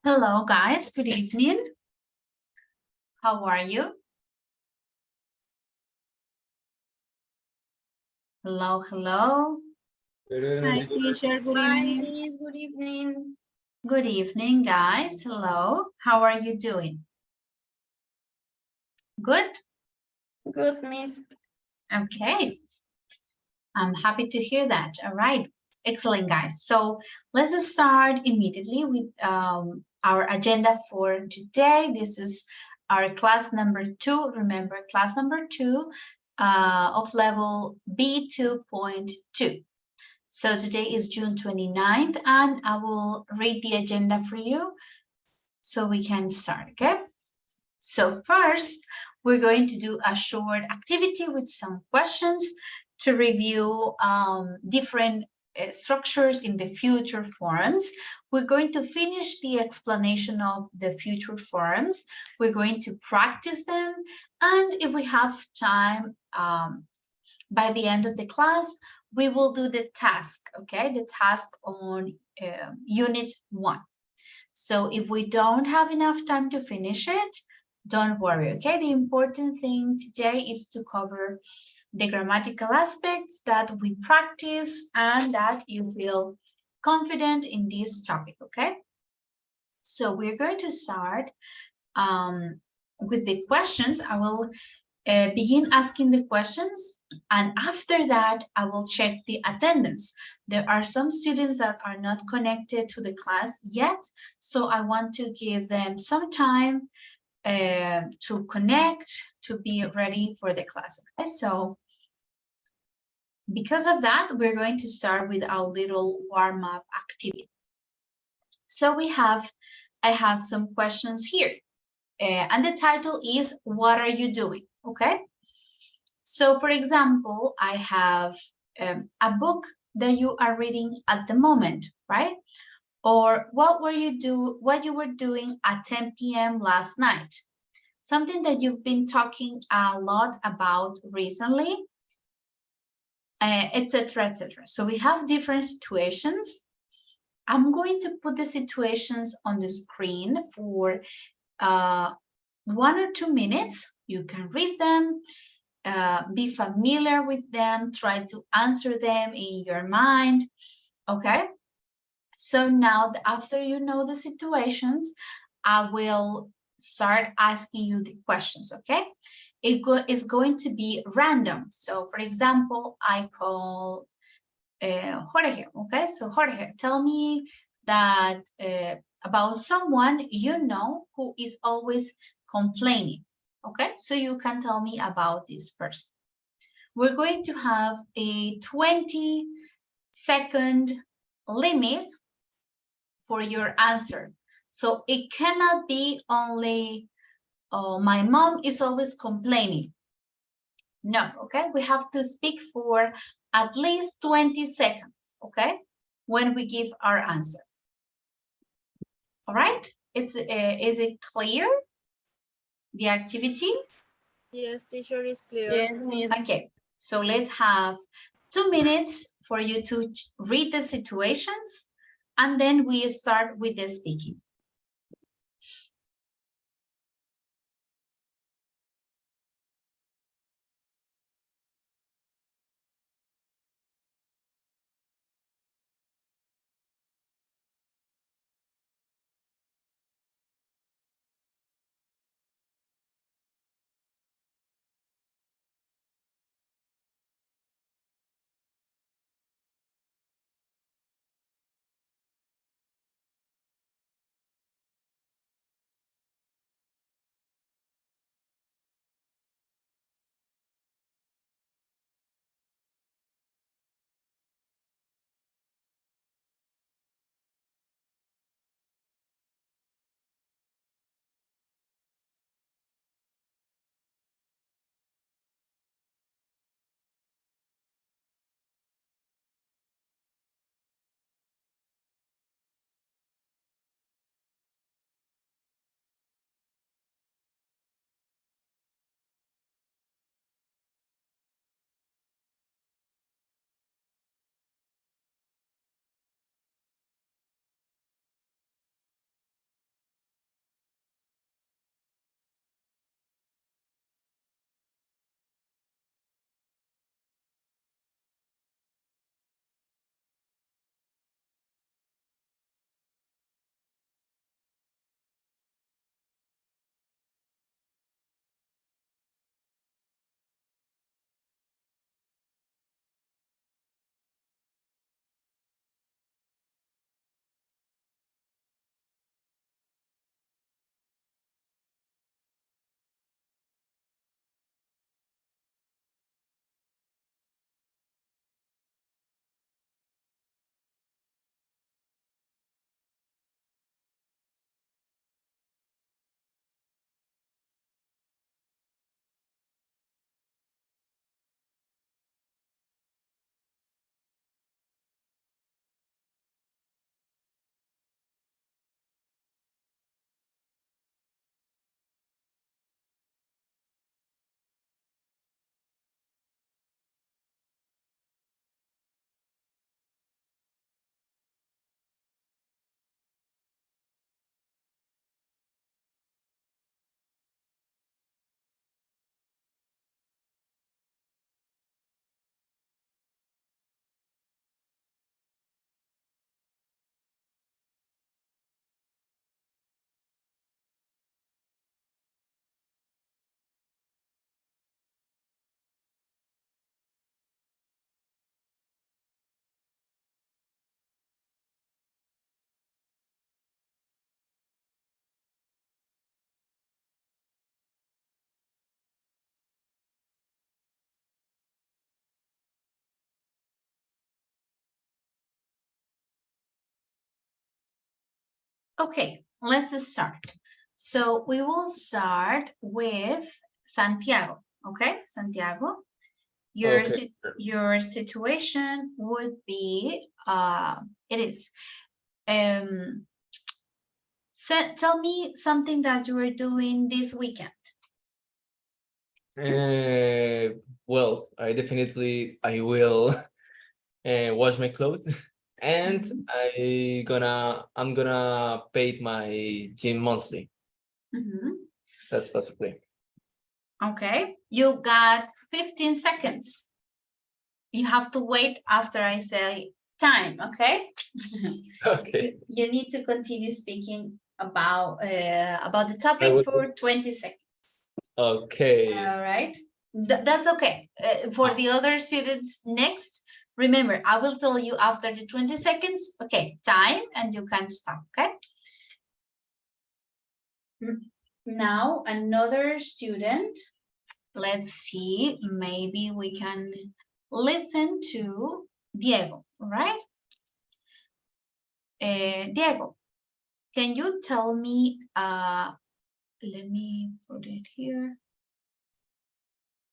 Hello, guys. Good evening. How are you? Hello, hello. Hi, teacher. Good Hi, evening. Miss. Good evening. Good evening, guys. Hello. How are you doing? Good? Good, Miss. Okay. I'm happy to hear that. All right. Excellent, guys. So let's start immediately with our agenda for today. This is our class number 2. Remember, class number 2 of level B2.2. So today is June 29th, and I will read the agenda for you so we can start, okay? So first, we're going to do a short activity with some questions to review different structures in the future forms. We're going to finish the explanation of the future forms. We're going to practice them, and if we have time, by the end of the class, we will do the task, okay? The task on unit 1. So if we don't have enough time to finish it, don't worry, okay? The important thing today is to cover the grammatical aspects that we practice and that you feel confident in this topic, okay? So we're going to start with the questions. I will begin asking the questions, and after that I will check the attendance. There are some students that are not connected to the class yet, so I want to give them some time to connect, to be ready for the class. Okay, so because of that, we're going to start with our little warm-up activity. So I have some questions here, and the title is "What are you doing?" Okay. So, for example, I have a book that you are reading at the moment, right? Or what you were doing at 10 p.m. last night? Something that you've been talking a lot about recently, etc., etc. So we have different situations. I'm going to put the situations on the screen for 1 or 2 minutes. You can read them, be familiar with them, try to answer them in your mind, okay? So now after you know the situations, I will start asking you the questions, okay? It's going to be random. So for example, I call Jorge, okay? So Jorge, tell me that about someone you know who is always complaining, okay? So you can tell me about this person. We're going to have a 20-second limit for your answer. So it cannot be only, oh, my mom is always complaining. No, okay? We have to speak for at least 20 seconds, okay? When we give our answer. All right? Is it clear, the activity? Yes, teacher is clear. Yes, Miss. Okay, so let's have 2 minutes for you to read the situations, and then we start with the speaking. Okay, let's start. So we will start with Santiago. Okay, Santiago, your Okay. your situation would be it is tell me something that you are doing this weekend. Well, I will wash my clothes and Mhm. I'm gonna pay my gym monthly. Mhm. That's basically. Okay, you got 15 seconds. You have to wait after I say time, okay? Okay. You need to continue speaking about the I topic will. for 20 seconds. Okay. All right, that's okay. For the other students next, remember, I will tell you after the 20 seconds, okay, time, and you can stop, okay? Now, another student, let's see, maybe we can listen to Diego, all right? Diego, can you tell me, let me put it here.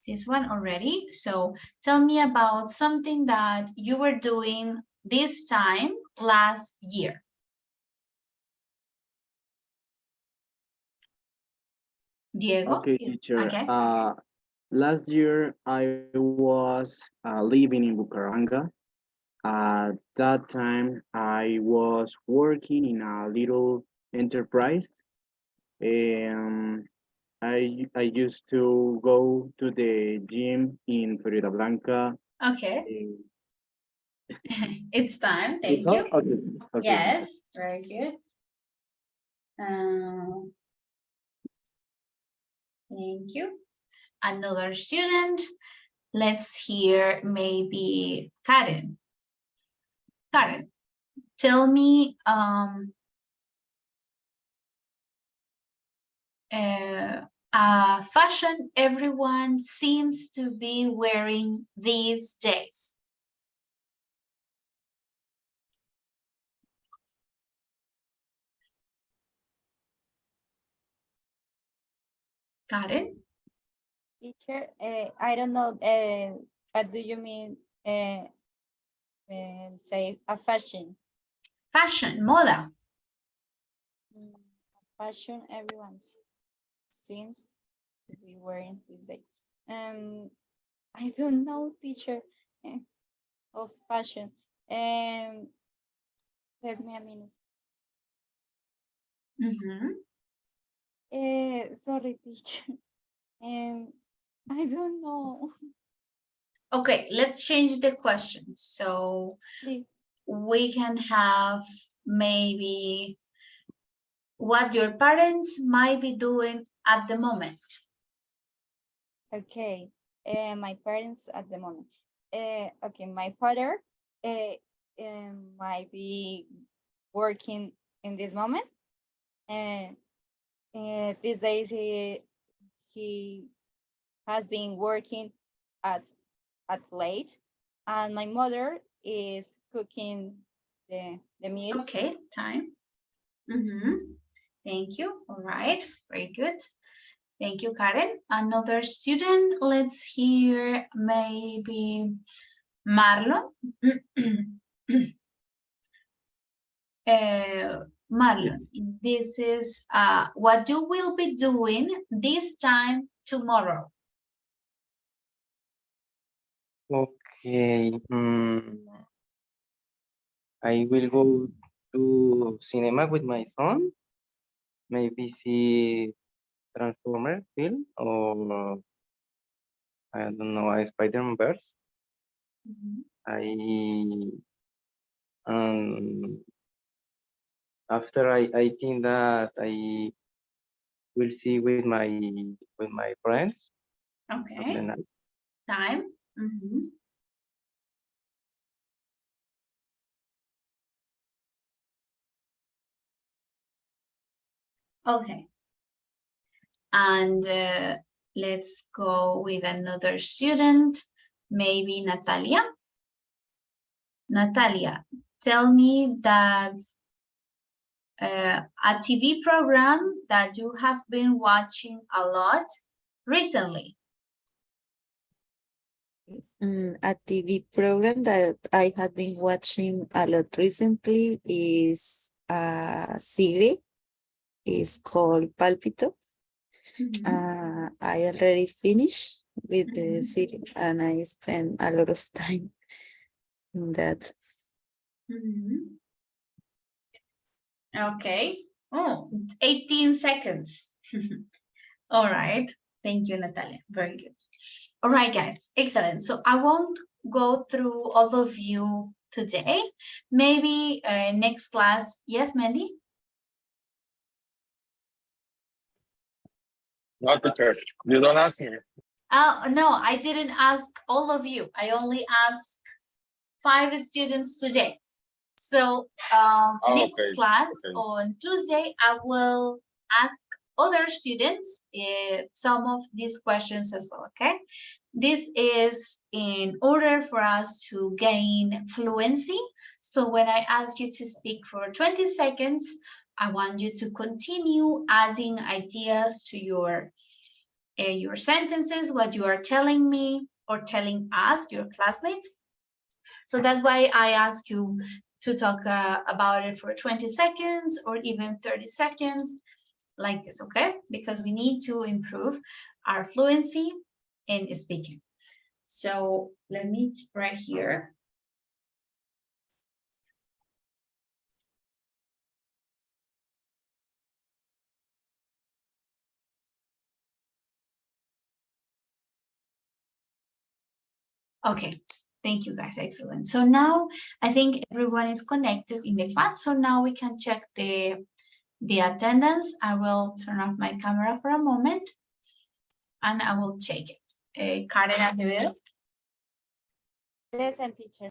This one already. So tell me about something that you were doing this time last year. Diego? Okay, teacher. Okay. Last year I was living in Bucaramanga. At that time, I was working in a little enterprise. Um, I used to go to the gym in Florida Blanca. Okay. eh, It's time. It's Thank all? you. Okay, okay, teacher. Yes, very good. Um, thank you. Another student. Let's hear maybe Karen. Karen, tell me fashion everyone seems to be wearing these days. Got it? Teacher, I don't know. What do you mean? Say a fashion. Fashion, moda. Fashion. Everyone's seems to be wearing this day. I don't know, teacher, of fashion. Let me a minute. Sorry, teacher. I don't know. Okay, let's change the question. So Please. we can have maybe what your parents might be doing at the moment. Okay. My parents at the moment. Okay, my father might be working in this moment. These days he has been working at late, and my mother is cooking the meal. Okay, time. Thank you. All right, very good. Thank you, Karen. Another student, let's hear maybe Marlon. Marlon, this is what you will be doing this time tomorrow. Okay. I will go to cinema with my son. Maybe see Transformer film or I don't know, a Spider-Man verse. I after I think that I will see with my friends. Okay. Time. Okay. And let's go with another student, maybe Natalia. Natalia, tell me that a TV program that you have been watching a lot recently. A TV program that I have been watching a lot recently is a series. It's called Palpito. I already finished with the series and I spent a lot of time in that. Okay. Oh, 18 seconds. All right. Thank you, Natalia. Very good. All right, guys. Excellent. So I won't go through all of you today. Maybe next class. Yes, Mandy? Not the church. You don't ask me. No, I didn't ask all of you. I only asked 5 students today. So next okay, class okay. on Tuesday, I will ask other students some of these questions as well, okay? This is in order for us to gain fluency. So when I ask you to speak for 20 seconds, I want you to continue adding ideas to your sentences, what you are telling me or telling us, your classmates. So that's why I ask you to talk about it for 20 seconds or even 30 seconds like this, okay? Because we need to improve our fluency in speaking. So let me write here. Okay, thank you guys, excellent. So now I think everyone is connected in the class. So now we can check the attendance. I will turn off my camera for a moment and I will check it. Karen Acevedo. Present, teacher.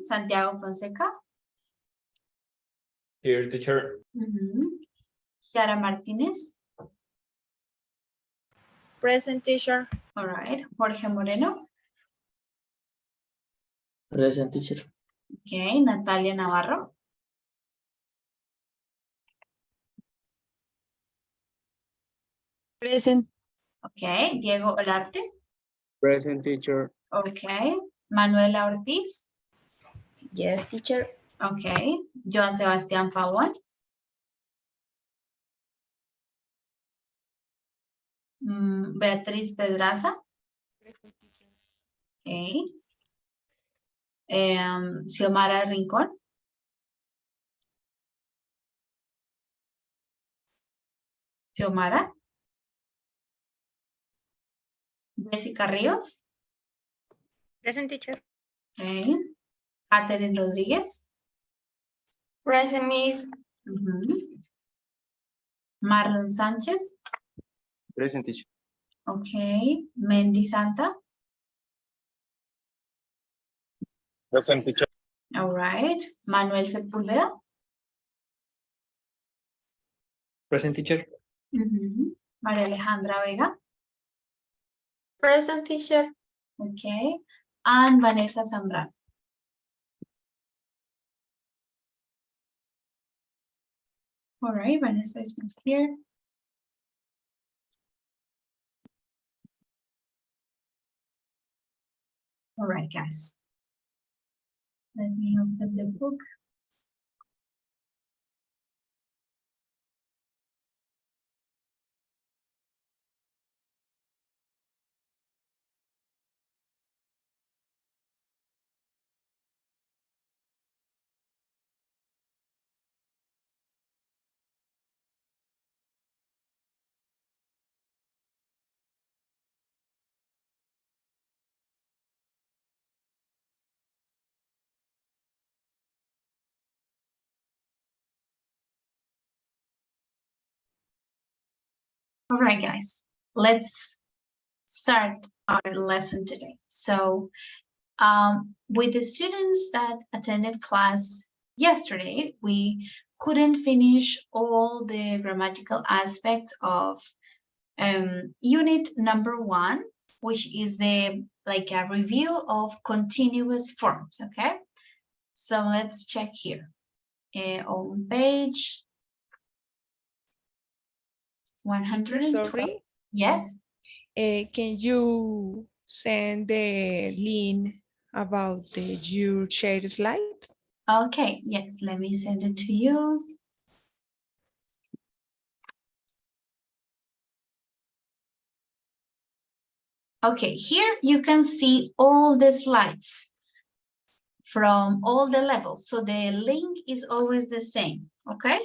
Santiago Fonseca. Here, teacher. Chiara Martinez. Present, teacher. All right. Jorge Moreno. Present, teacher. Okay. Natalia Navarro. Present. Okay. Diego Olarte. Present, teacher. Okay. Manuela Ortiz. Yes, teacher. Okay. Joan Sebastián Pavón. Beatriz Pedraza. Okay. Xiomara Rincón. Xiomara. Jessica Ríos. Present, teacher. Okay. Catherine Rodríguez. Present, Miss. Marlon Sánchez. Present, teacher. Okay. Mendy Santa. Present, teacher. All right. Manuel Sepúlveda. Present, teacher. María Alejandra Vega. Present, teacher. Okay. And Vanessa Zambrano. All right, Vanessa is not here. All right, guys. Let me open the book. All right, guys, let's start our lesson today. So with the students that attended class yesterday, we couldn't finish all the grammatical aspects of unit number 1, which is like a review of continuous forms, okay? So let's check here on page 103. Sorry. Yes. Can you send the link about your shared slide? Okay, yes, let me send it to you. Okay, here you can see all the slides from all the levels. So the link is always the same, okay?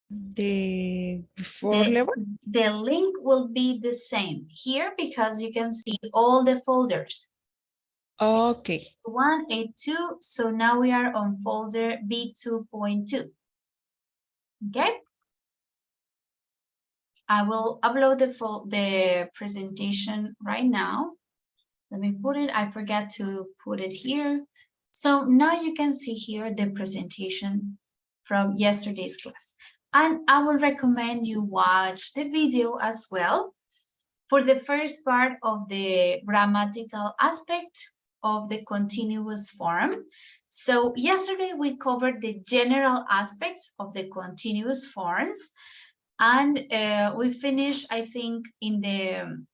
The before level? The link will be the same here because you can see all the folders. Okay. 182, so now we are on folder B2.2. Okay? I will upload the presentation right now. Let me put it, I forgot to put it here. So now you can see here the presentation from yesterday's class. And I will recommend you watch the video as well for the first part of the grammatical aspect of the continuous form. So yesterday we covered the general aspects of the continuous forms. And we finished, I think, in the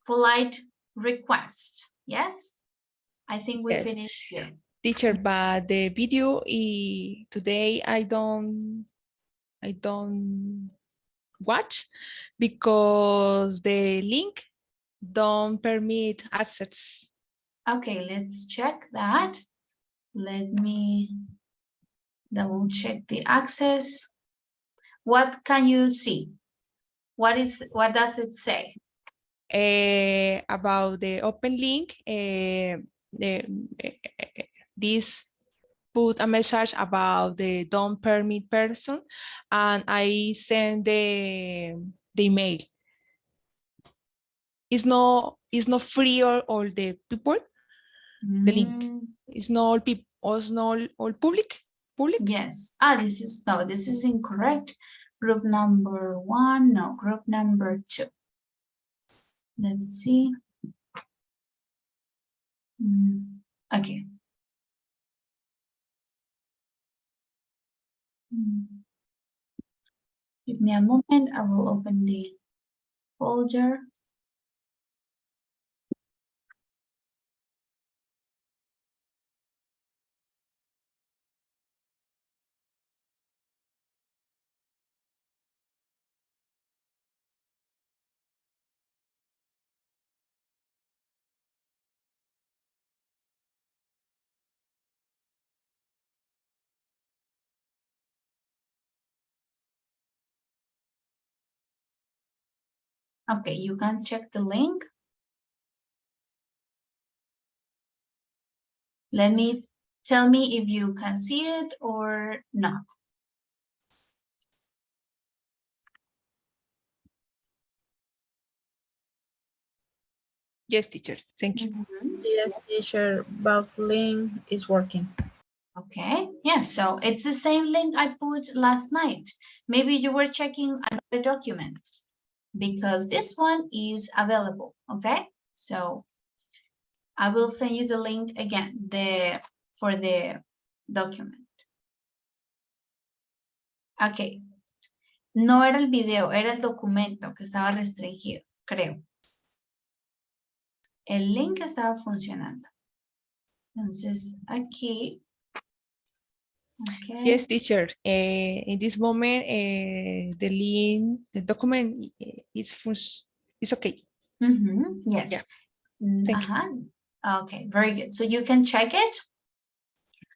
polite request. Yes, I think we finished here. Teacher, but the video today I don't watch because the link don't permit access. Okay, let's check that. Let me double check the access. What can you see? What does it say? About the open link, this put a message about the don't permit person, and I send the email. It's not free all the people. The link is not all people, all public. Yes. This is incorrect. Group number 1, no, group number 2. Let's see. Okay. Give me a moment. I will open the folder. Okay, you can check the link. Tell me if you can see it or not. Yes, teacher. Thank you. Yes, teacher. Both link is working. Okay, yeah, so it's the same link I put last night. Maybe you were checking another document because this one is available, okay? So I will send you the link again for the document. Ok. No era el video, era el documento que estaba restringido, creo. El link estaba funcionando. Entonces, aquí. Okay. Yes, teacher. In this moment, the link, the document is okay. Yes. Yeah. Thank you. Okay, very good. So you can check it.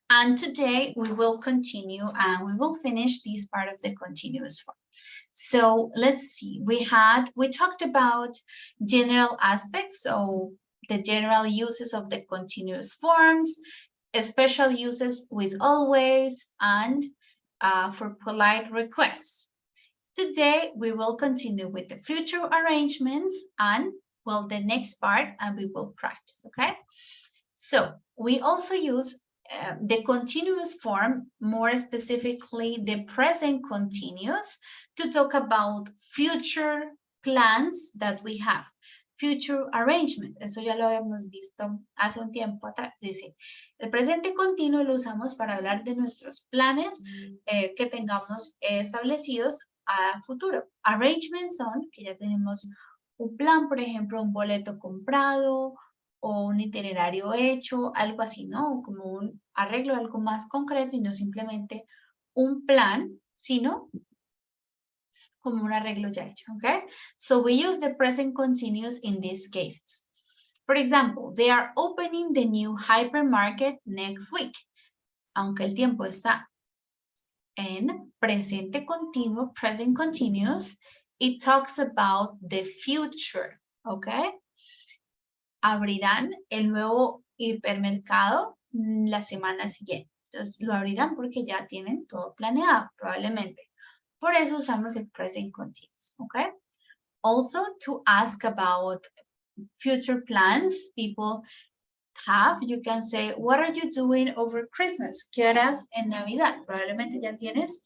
And today we will continue and we will finish this part of the continuous form. So let's see, we talked about general aspects. So the general uses of the continuous forms, special uses with always, and for polite requests. Today, we will continue with the future arrangements and, well, the next part, and we will practice, okay? So we also use the continuous form, more specifically the present continuous, to talk about future plans that we have. future arrangement. Eso ya lo hemos visto hace un tiempo atrás. Dice, el presente continuo lo usamos para hablar de nuestros planes que tengamos establecidos a futuro. Arrangements son que ya tenemos un plan, por ejemplo, un boleto comprado o un itinerario hecho, algo así, ¿no? Como un arreglo, algo más concreto y no simplemente un plan, sino como un arreglo ya hecho, okay? So we use the present continuous in these cases. For example, they are opening the new hypermarket next week. Aunque el tiempo está en presente continuo, present continuous, it talks about the future, okay? Abrirán el nuevo hipermercado la semana siguiente. Entonces lo abrirán porque ya tienen todo planeado, probablemente. Por eso usamos el present continuous, okay? Also, to ask about future plans people have, you can say, what are you doing over Christmas? ¿Qué harás en Navidad? Probablemente ya tienes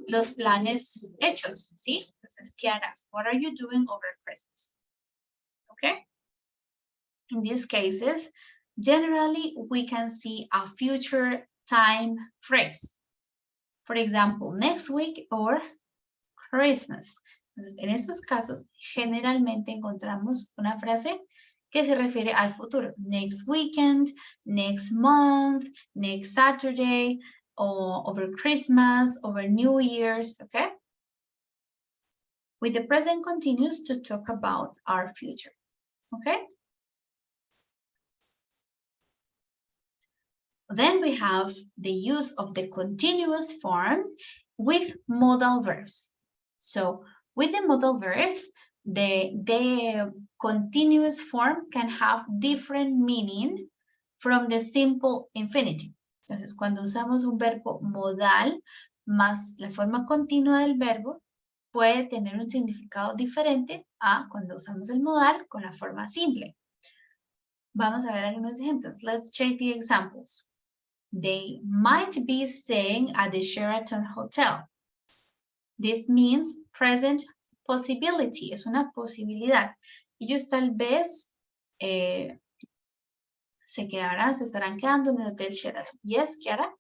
los planes hechos, ¿sí? Entonces, ¿qué harás? What are you doing over Christmas? Okay? In these cases, generally, we can see a future time phrase. For example, next week or Christmas. Entonces, en estos casos, generalmente encontramos una frase que se refiere al futuro. Next weekend, next month, next Saturday, or over Christmas, over New Year's, okay? With the present continuous to talk about our future, okay? Then we have the use of the continuous form with modal verbs. So with the modal verbs, the continuous form can have different meaning from the simple infinitive. Entonces, cuando usamos un verbo modal más la forma continua del verbo, puede tener un significado diferente a cuando usamos el modal con la forma simple. Vamos a ver algunos ejemplos. Let's check the examples. They might be staying at the Sheraton Hotel. This means present possibility, es una posibilidad. Ellos tal vez se estarán quedando en el Hotel Sheraton. Yes, Kiara?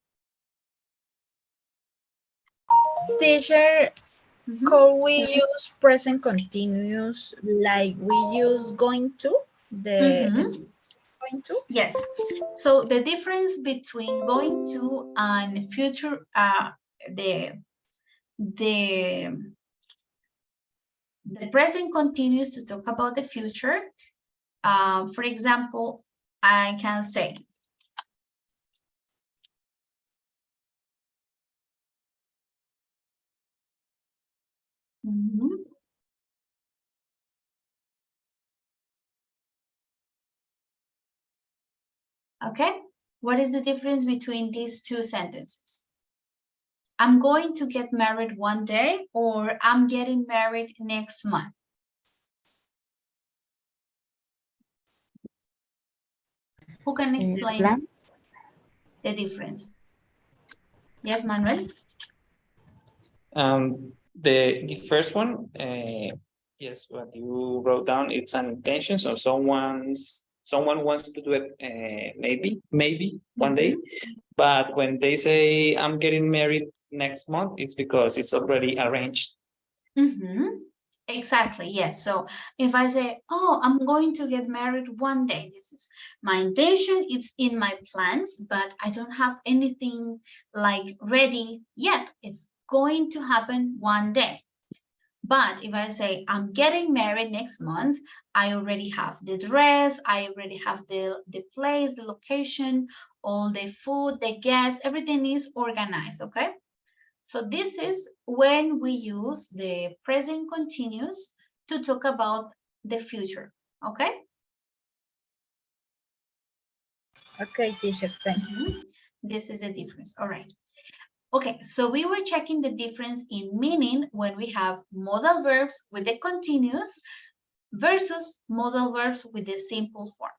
Teacher, could we use present continuous like we use going to? Going to? Yes. So the difference between going to and future, the present continues to talk about the future. For example, I can say, okay, what is the difference between these two sentences? I'm going to get married one day, or I'm getting married next month. Who can explain the difference? Yes, Manuel? The first one, yes, what you wrote down, it's an intention, so someone wants to do it maybe one day, but when they say I'm getting married next month, it's because it's already arranged. Exactly, yes. So if I say, oh, I'm going to get married one day, this is my intention, it's in my plans, but I don't have anything like ready yet. It's going to happen one day. But if I say I'm getting married next month, I already have the dress, I already have the place, the location, all the food, the guests, everything is organized, okay? So this is when we use the present continuous to talk about the future, okay? Okay, teacher, thank you. This is the difference, all right. Okay, so we were checking the difference in meaning when we have modal verbs with the continuous versus modal verbs with the simple form.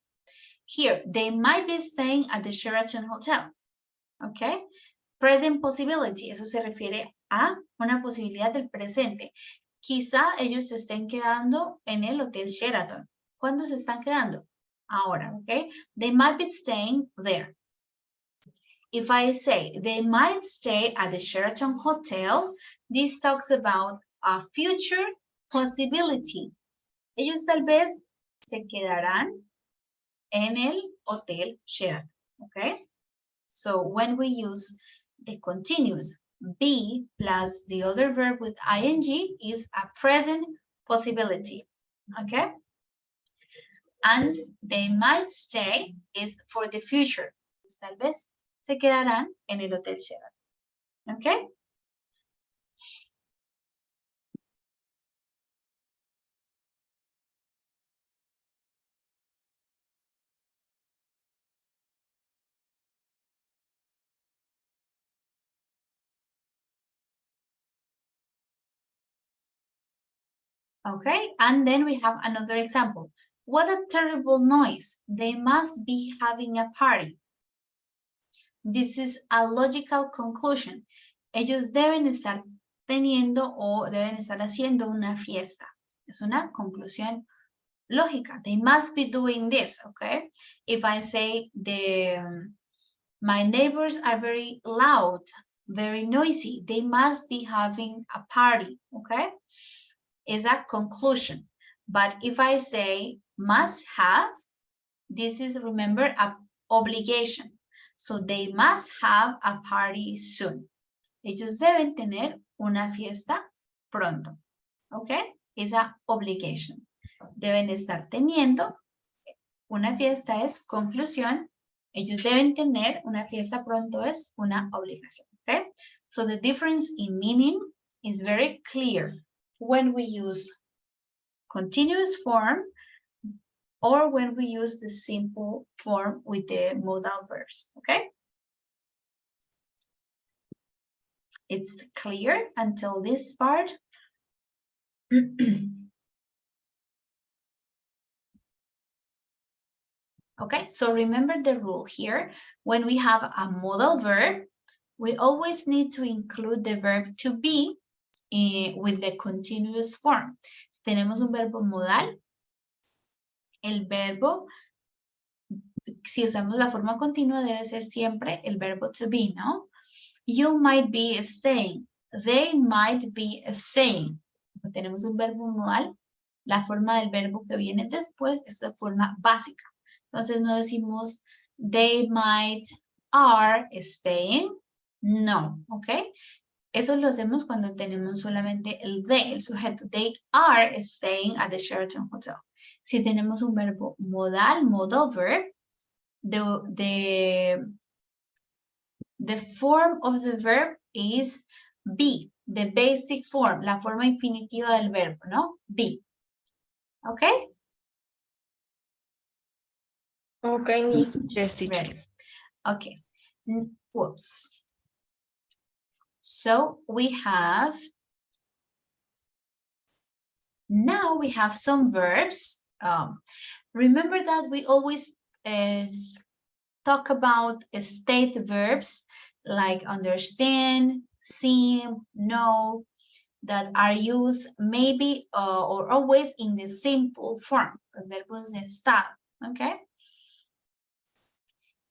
Here, they might be staying at the Sheraton Hotel, okay? Present possibility, eso se refiere a una posibilidad del presente. Quizá ellos se estén quedando en el Hotel Sheraton, ¿Cuándo se están quedando? Ahora, okay? They might be staying there. If I say they might stay at the Sheraton Hotel, this talks about a future possibility. Ellos tal vez se quedarán en el Hotel Sheraton, okay? So when we use the continuous be plus the other verb with ing is a present possibility, okay? And they might stay is for the future. Tal vez se quedarán en el Hotel Sheraton, okay? Okay, and then we have another example. What a terrible noise. They must be having a party. This is a logical conclusion. Ellos deben estar teniendo o deben estar haciendo una fiesta. Es una conclusión lógica. They must be doing this, okay? If I say my neighbors are very loud, very noisy, they must be having a party, okay? Is a conclusion. But if I say must have, this is, remember, an obligation. So they must have a party soon. Ellos deben tener una fiesta pronto. ¿Ok? Es a obligation. Deben estar teniendo una fiesta es conclusión. Ellos deben tener una fiesta pronto es una obligación. ¿Ok? So the difference in meaning is very clear when we use continuous form or when we use the simple form with the modal verbs, okay? It's clear until this part. Okay, so remember the rule here. When we have a modal verb, we always need to include the verb to be with the continuous form. Si tenemos un verbo modal, el verbo, si usamos la forma continua, debe ser siempre el verbo to be, ¿no? You might be staying. They might be staying. Cuando tenemos un verbo modal, la forma del verbo que viene después es la forma básica. Entonces no decimos they might are staying. No, ¿ok? Eso lo hacemos cuando tenemos solamente el they, el sujeto. They are staying at the Sheraton Hotel. Si tenemos un verbo modal, modal verb, the form of the verb is be, the basic form, la forma infinitiva del verbo, ¿no? Be. ¿Ok? Okay, Miss. Yes, teacher. Ready. Okay. Whoops. So we have, now we have some verbs. Remember that we always talk about state verbs like understand, seem, know, that are used maybe or always in the simple form, los verbos de estado, okay?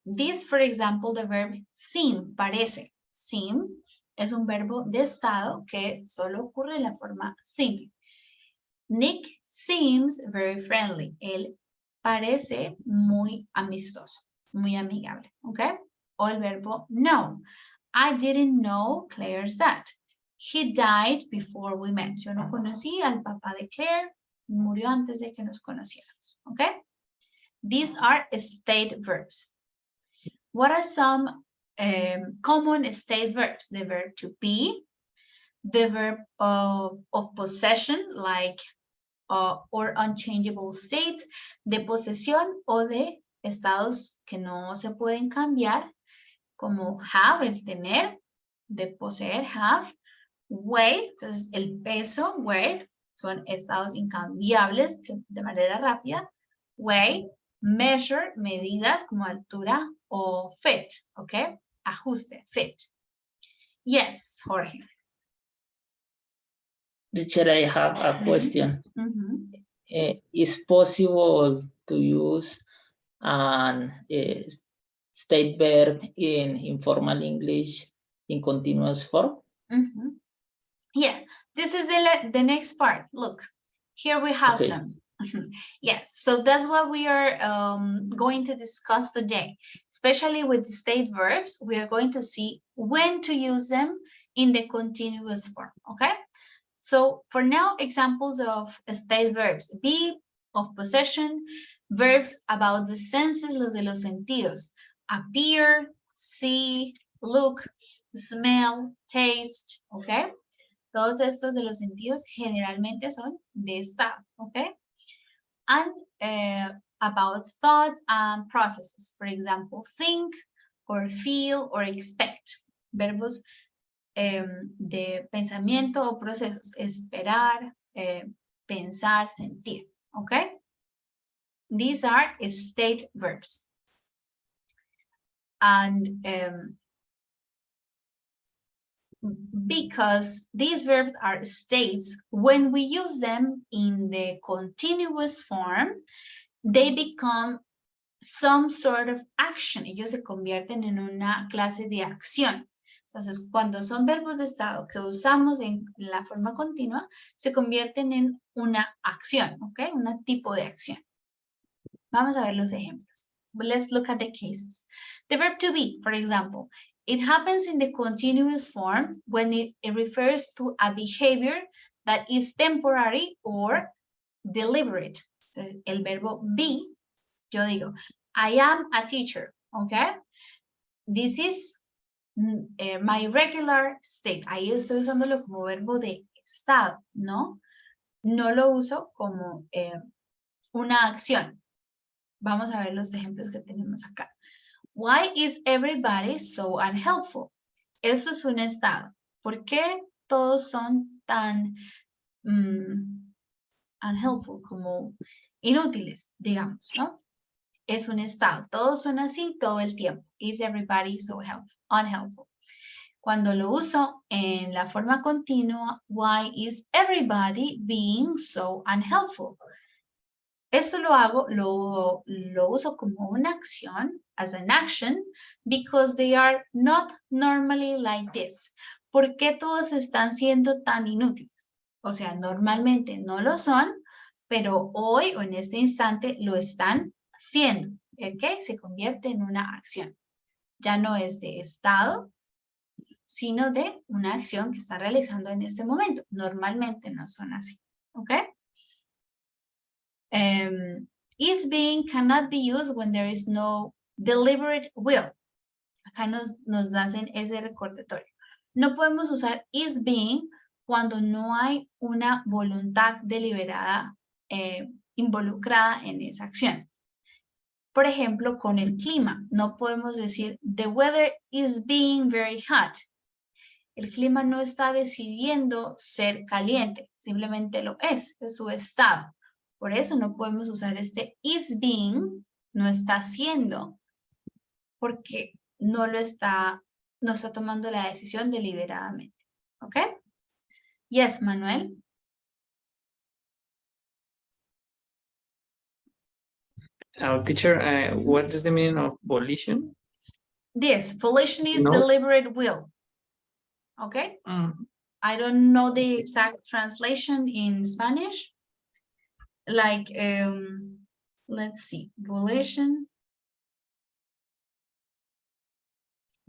This, for example, the verb seem, parece. Seem es un verbo de estado que solo ocurre en la forma simple. Nick seems very friendly. Él parece muy amistoso, muy amigable, ¿ok? O el verbo know. I didn't know Claire's dad. He died before we met. Yo no conocí al papá de Claire. Murió antes de que nos conociéramos, ¿ok? These are state verbs. What are some common state verbs? The verb to be, the verb of possession, like or unchangeable states, de posesión o de estados que no se pueden cambiar, como have, el tener, de poseer, have, weigh, entonces el peso, weigh, son estados incambiables de manera rápida, weigh, measure, medidas como altura o fit, ¿ok? Ajuste, fit. Yes, Jorge. Teacher, I have a question. is possible to use an state verb in informal English in continuous form? Mm-hmm. Yeah, this is the next part. Look, here we have them. Yes, so that's what we are going to discuss today, especially with the state verbs. We are going to see when to use them in the continuous form, okay? So for now, examples of state verbs: be, of possession; verbs about the senses, los de los sentidos: appear, see, look, smell, taste, okay? Todos estos de los sentidos generalmente son de estado, okay? And about thoughts and processes, for example, think or feel or expect. Verbos de pensamiento o procesos: esperar, pensar, sentir, okay? These are state verbs. And because these verbs are states, when we use them in the continuous form, they become some sort of action. Ellos se convierten en una clase de acción. Entonces, cuando son verbos de estado que usamos en la forma continua, se convierten en una acción, ¿ok? Un tipo de acción. Vamos a ver los ejemplos. Let's look at the cases. The verb to be, for example, it happens in the continuous form when it refers to a behavior that is temporary or deliberate. Entonces, el verbo be, yo digo, I am a teacher, okay? This is my regular state. Ahí estoy usándolo como verbo de estado, ¿no? No lo uso como una acción. Vamos a ver los ejemplos que tenemos acá. Why is everybody so unhelpful? Eso es un estado. ¿Por qué todos son tan unhelpful, como inútiles, digamos, ¿no? Es un estado. Todos son así todo el tiempo. Is everybody so unhelpful? Cuando lo uso en la forma continua, why is everybody being so unhelpful? Esto lo hago, lo uso como una acción, as an action, because they are not normally like this. ¿Por qué todos están siendo tan inútiles? O sea, normalmente no lo son, pero hoy o en este instante lo están siendo. ¿Ok? Se convierte en una acción. Ya no es de estado, sino de una acción que está realizando en este momento. Normalmente no son así. ¿Ok? Is being cannot be used when there is no deliberate will. Acá nos hacen ese recordatorio. No podemos usar is being cuando no hay una voluntad deliberada involucrada en esa acción. Por ejemplo, con el clima, no podemos decir the weather is being very hot. El clima no está decidiendo ser caliente, simplemente lo es su estado. Por eso no podemos usar este is being, no está siendo, porque no está tomando la decisión deliberadamente. ¿Ok? Yes, Manuel. Teacher, what is the meaning of volition? This, volition is No. deliberate will. Okay? I don't know the exact translation in Spanish. Like, let's see, volition.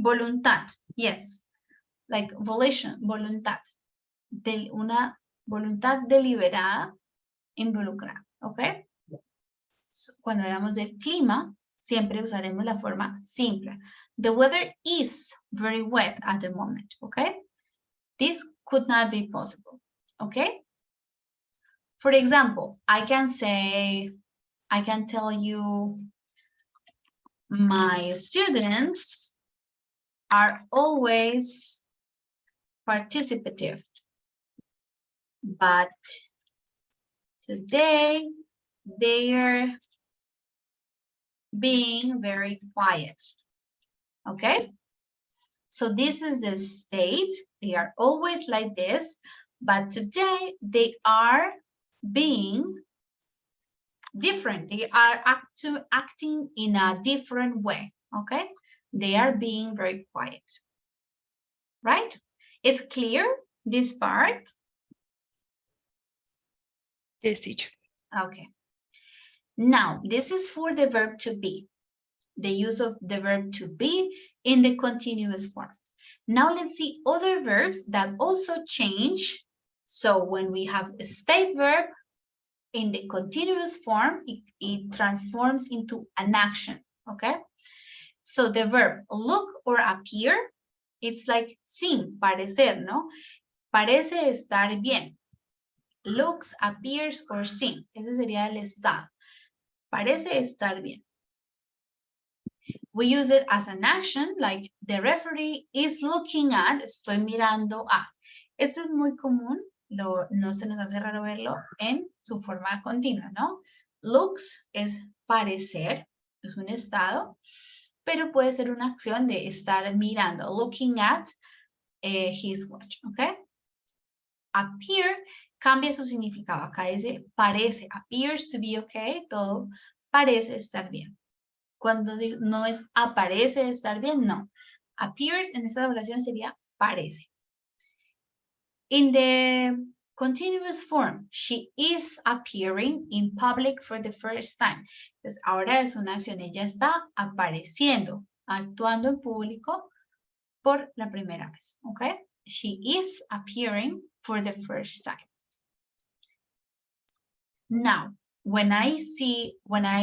Voluntad, yes. Like volition, voluntad. Una voluntad deliberada involucrada, ¿ok? Cuando hablamos del clima, siempre usaremos la forma simple. The weather is very wet at the moment, okay? This could not be possible, okay? For example, I can tell you, my students are always participative, but today they're being very quiet, okay? So this is the state. They are always like this, but today they are being different. They are acting in a different way, okay? They are being very quiet, right? It's clear, this part? Yes, teacher. Okay. Now, this is for the verb to be, the use of the verb to be in the continuous form. Now let's see other verbs that also change. So when we have a state verb in the continuous form, it transforms into an action, okay? So the verb look or appear, it's like seem, parecer, ¿no? Parece estar bien. Looks, appears, or seem. Ese sería el estado. Parece estar bien. We use it as an action, like the referee is looking at, estoy mirando a. Este es muy común, no se nos hace raro verlo en su forma continua, ¿no? Looks es parecer, es un estado, pero puede ser una acción de estar mirando, looking at his watch, ¿ok? Appear cambia su significado. Acá dice parece, appears to be okay, todo parece estar bien. Cuando digo, no es aparece estar bien, no. Appears en esta oración sería parece. In the continuous form, she is appearing in public for the first time. Entonces, ahora es una acción, ella está apareciendo, actuando en público por la primera vez, ¿ok? She is appearing for the first time. Now, when I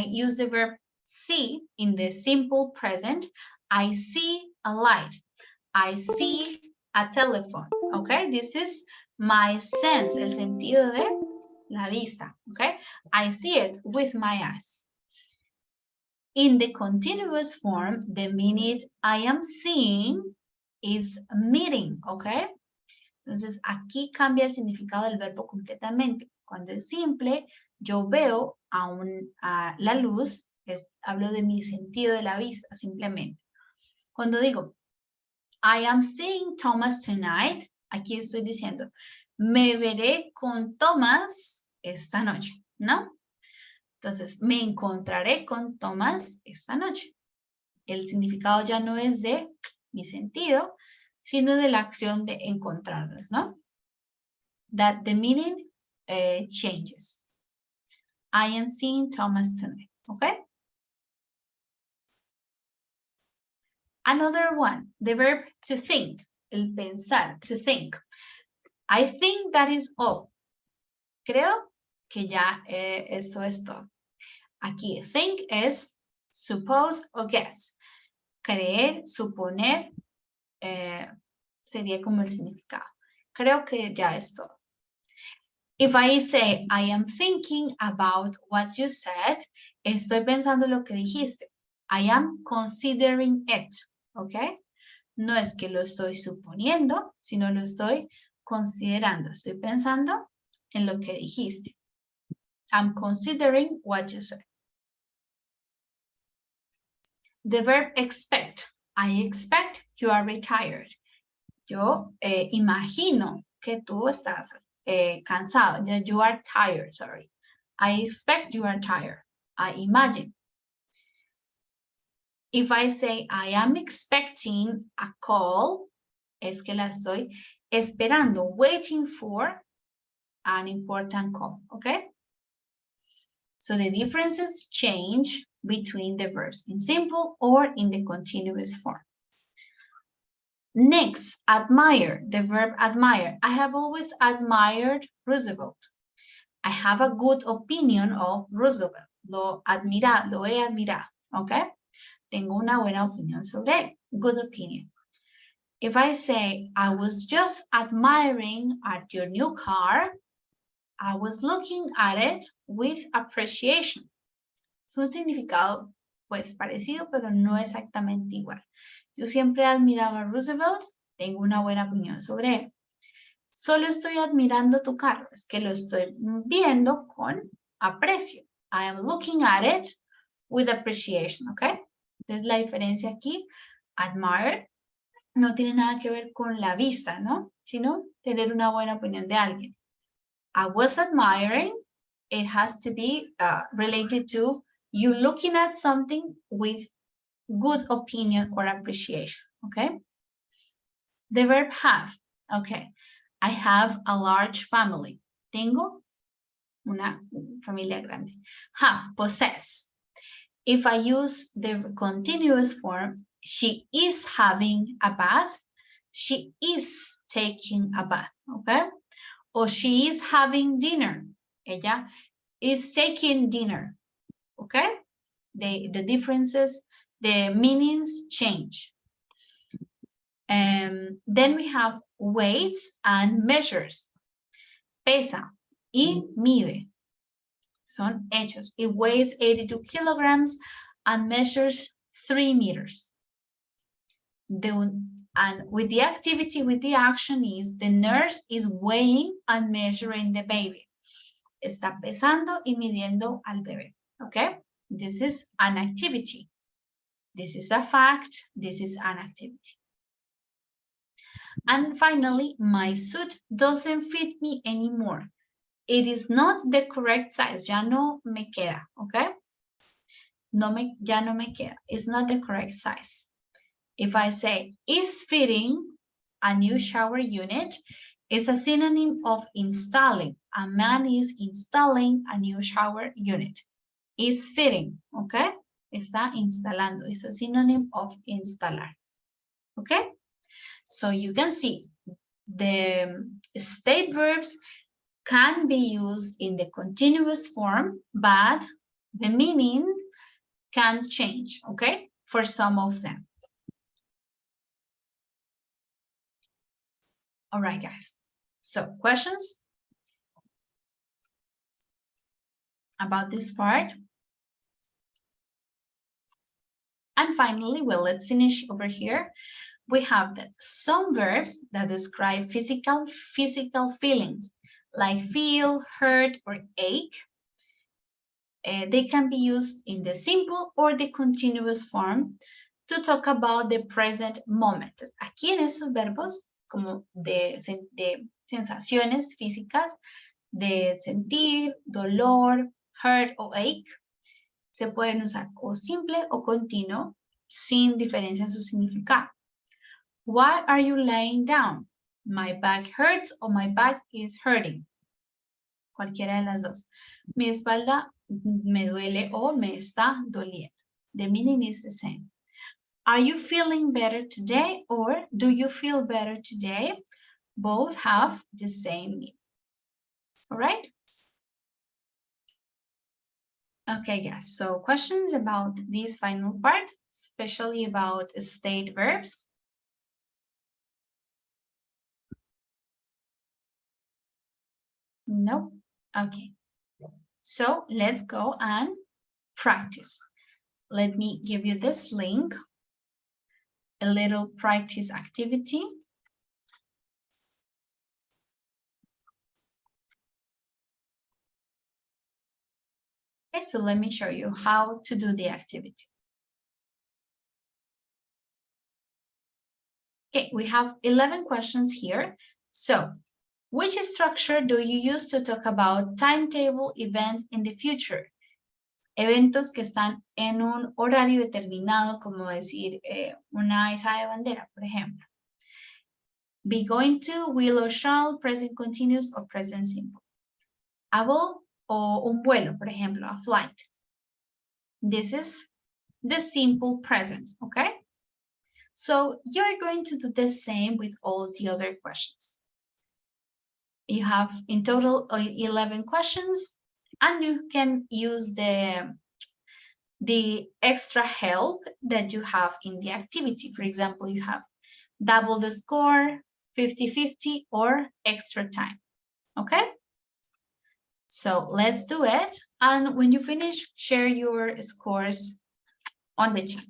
use the verb see in the simple present, I see a light. I see a telephone, okay? This is my sense, el sentido de la vista, okay? I see it with my eyes. In the continuous form, the minute I am seeing is meeting, okay? Entonces, aquí cambia el significado del verbo completamente. Cuando es simple, yo veo a la luz, hablo de mi sentido de la vista, simplemente. Cuando digo, I am seeing Thomas tonight, aquí estoy diciendo, me veré con Thomas esta noche, ¿no? Entonces, me encontraré con Thomas esta noche. El significado ya no es de mi sentido, sino de la acción de encontrarlos, ¿no? That the meaning changes. I am seeing Thomas tonight, okay? Another one, the verb to think, el pensar, to think. I think that is all. Creo que ya esto es todo. Aquí, think es suppose o guess. Creer, suponer, sería como el significado. Creo que ya es todo. If I say, I am thinking about what you said, estoy pensando lo que dijiste. I am considering it, ¿ok? No es que lo estoy suponiendo, sino lo estoy considerando. Estoy pensando en lo que dijiste. I'm considering what you said. The verb expect. I expect you are retired. Yo imagino que tú estás cansado. You are tired, sorry. I expect you are tired. I imagine. If I say I am expecting a call, es que la estoy esperando, waiting for an important call, okay? So the differences change between the verbs in simple or in the continuous form. Next, admire, the verb admire. I have always admired Roosevelt. I have a good opinion of Roosevelt. Lo he admirado, okay? Tengo una buena opinión sobre él. Good opinion. If I say, I was just admiring at your new car, I was looking at it with appreciation. Es un significado, pues, parecido, pero no exactamente igual. Yo siempre he admirado a Roosevelt, tengo una buena opinión sobre él. Solo estoy admirando tu carro, es que lo estoy viendo con aprecio. I am looking at it with appreciation, ¿ok? Entonces la diferencia aquí, admire, no tiene nada que ver con la vista, ¿no? Sino tener una buena opinión de alguien. I was admiring it has to be related to you looking at something with good opinion or appreciation, okay? The verb have, okay. I have a large family. Tengo una familia grande. Have, possess. If I use the continuous form, she is having a bath, she is taking a bath, okay? Or she is having dinner. Ella is taking dinner, okay? The differences, the meanings change. Then we have weights and measures. Pesa y mide. Son hechos. It weighs 82 kilograms and measures 3 meters. And with the activity, with the action is the nurse is weighing and measuring the baby. Está pesando y midiendo al bebé. Okay? This is an activity. This is a fact. This is an activity. And finally, my suit doesn't fit me anymore. It is not the correct size. Ya no me queda, okay? Ya no me queda. It's not the correct size. If I say is fitting a new shower unit, it's a synonym of installing. A man is installing a new shower unit. Is fitting, okay? Está instalando. It's a synonym of instalar, okay? So you can see the state verbs can be used in the continuous form, but the meaning can change, okay, for some of them. All right, guys. So questions about this part? And finally, well, let's finish over here. We have that some verbs that describe physical feelings, like feel, hurt, or ache. They can be used in the simple or the continuous form to talk about the present moment. Aquí en esos verbos, como de sensaciones físicas, de sentir, dolor, hurt o ache, se pueden usar o simple o continuo, sin diferencia en su significado. Why are you laying down? My back hurts or my back is hurting. Cualquiera de las dos. Mi espalda me duele o me está doliendo. The meaning is the same. Are you feeling better today or do you feel better today? Both have the same meaning. All right? Okay, guys. So questions about this final part, especially about state verbs? No? Okay. So let's go and practice. Let me give you this link, a little practice activity. Okay, so let me show you how to do the activity. Okay, we have 11 questions here. So, which structure do you use to talk about timetable events in the future? Eventos que están en un horario determinado, como decir una izada de bandera, por ejemplo. Be going to, will or shall, present continuous or present simple. I will o un vuelo, por ejemplo, a flight. This is the simple present, okay? So you're going to do the same with all the other questions. You have in total 11 questions, and you can use the extra help that you have in the activity. For example, you have double the score, 50-50, or extra time, okay? So let's do it. And when you finish, share your scores on the chat.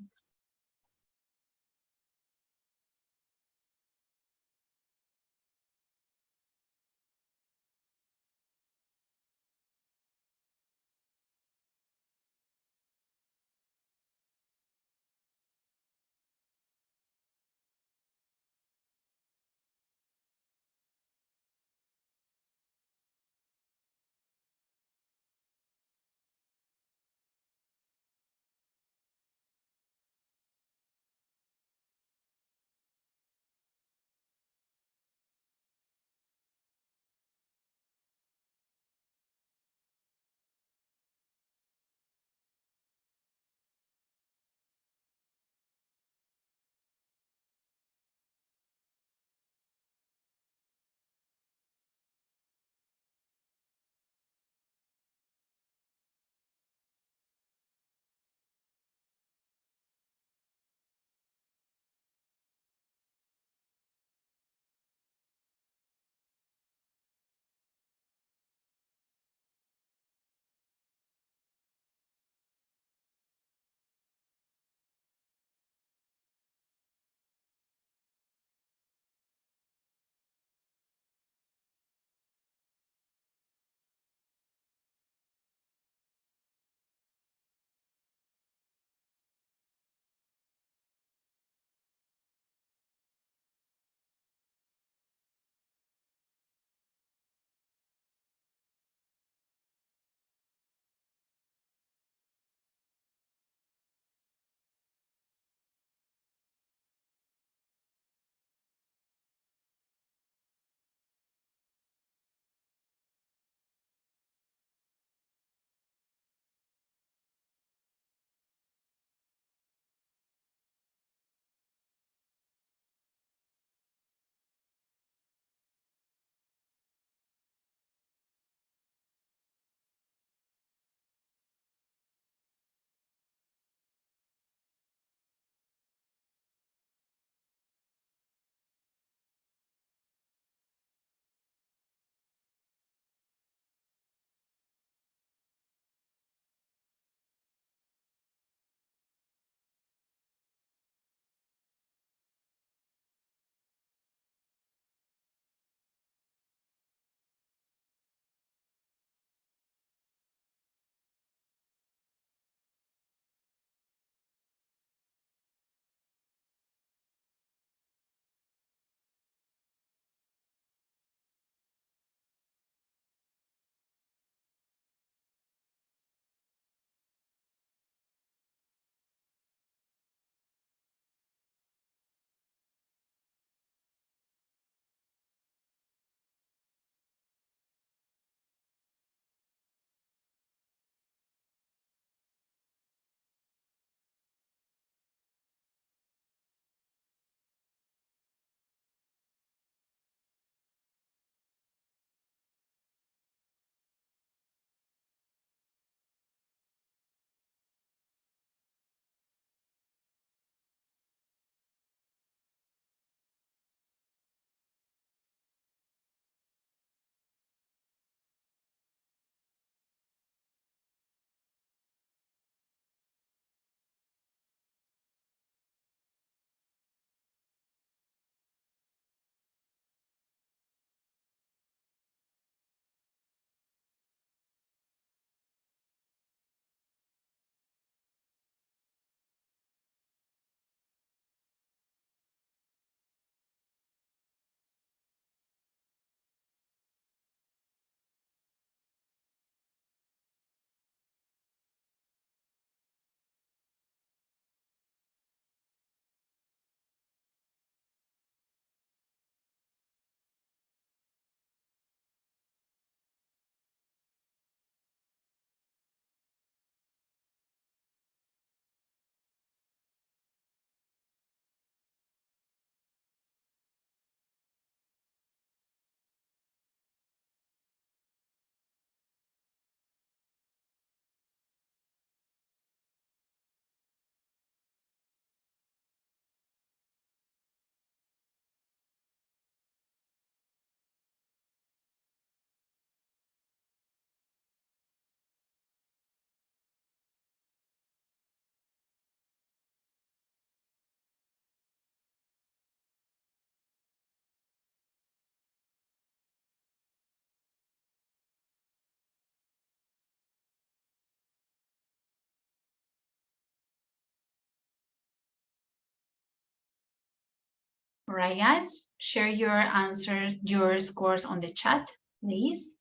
right, guys, share your answers, your scores on the chat, please.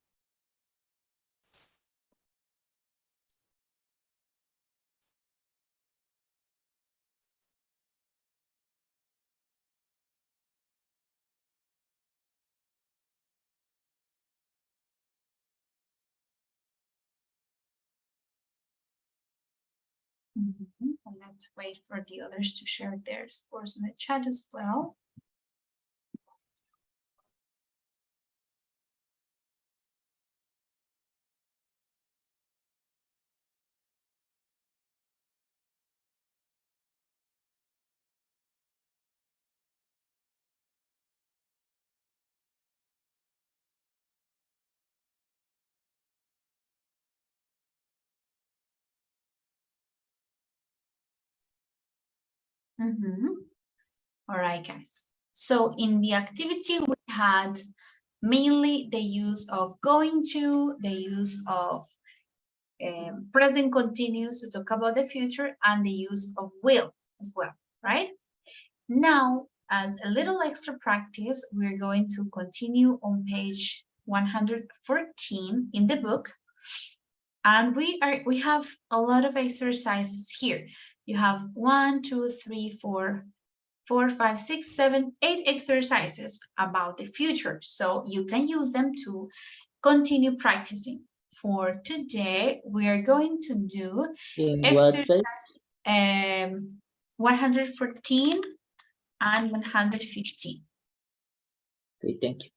And let's wait for the others to share their scores in the chat as well. All right, guys. So in the activity, we had mainly the use of going to, the use of present continuous to talk about the future, and the use of will as well, right? Now, as a little extra practice, we're going to continue on page 114 in the book. And we have a lot of exercises here. You have 1, 2, 3, 4, 5, 6, 7, 8 exercises about the future. So you can use them to continue practicing. For today, we are going to do In what page? exercise 114 and 115. Okay, thank you.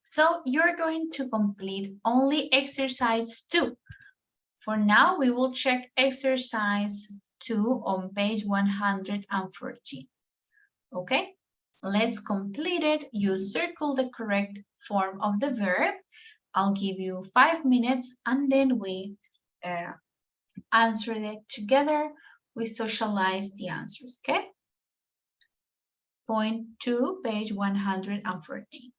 So you're going to complete only exercise 2. For now, we will check exercise 2 on page 114. Okay, let's complete it. You circle the correct form of the verb. I'll give you 5 minutes and then we answer it together. We socialize the answers, okay? Point 2, page 114.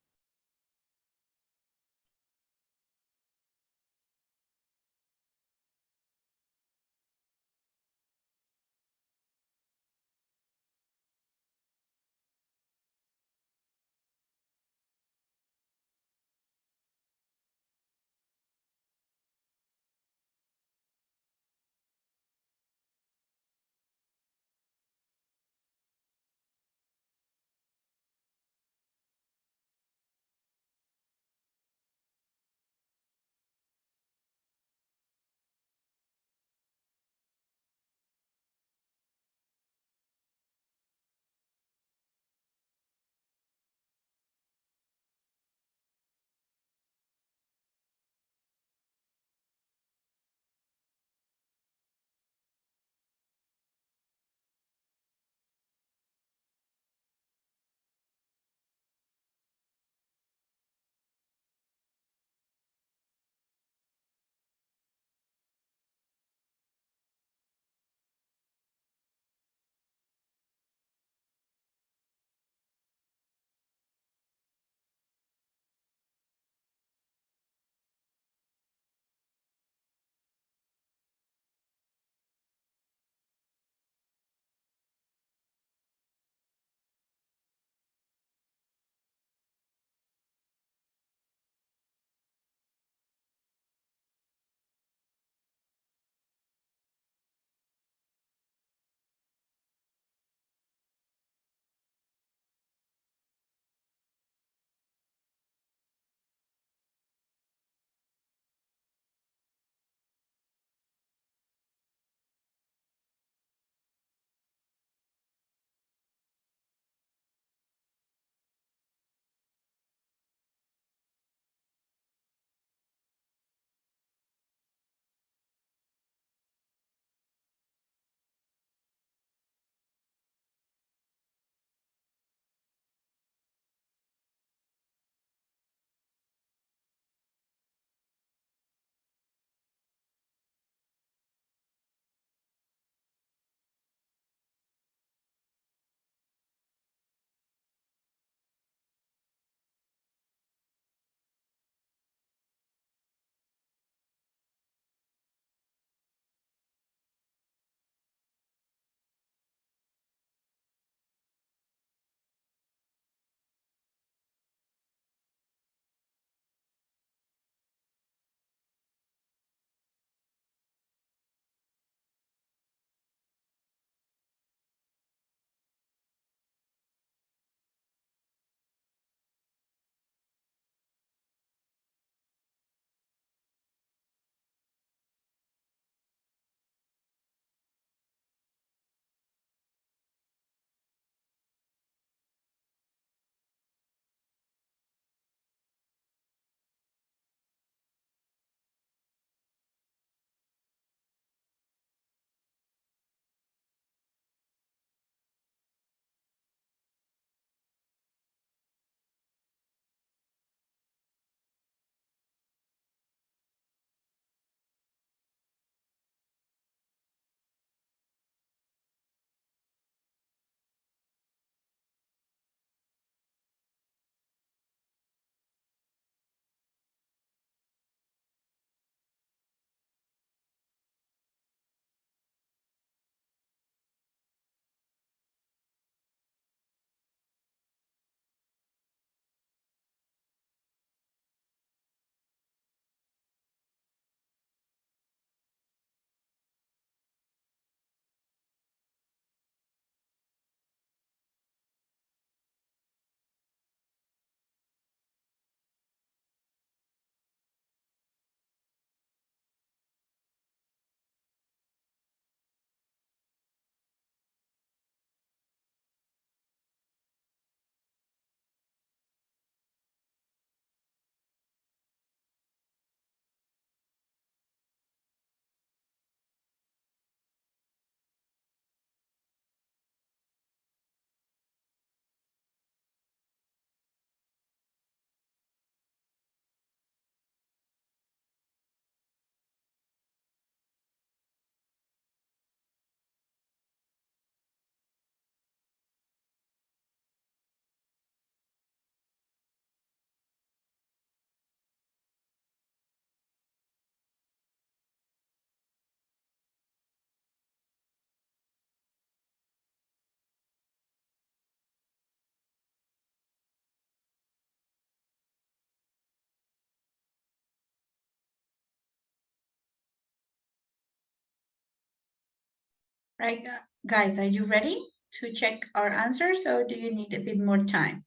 Right, guys, are you ready to check our answers or do you need a bit more time?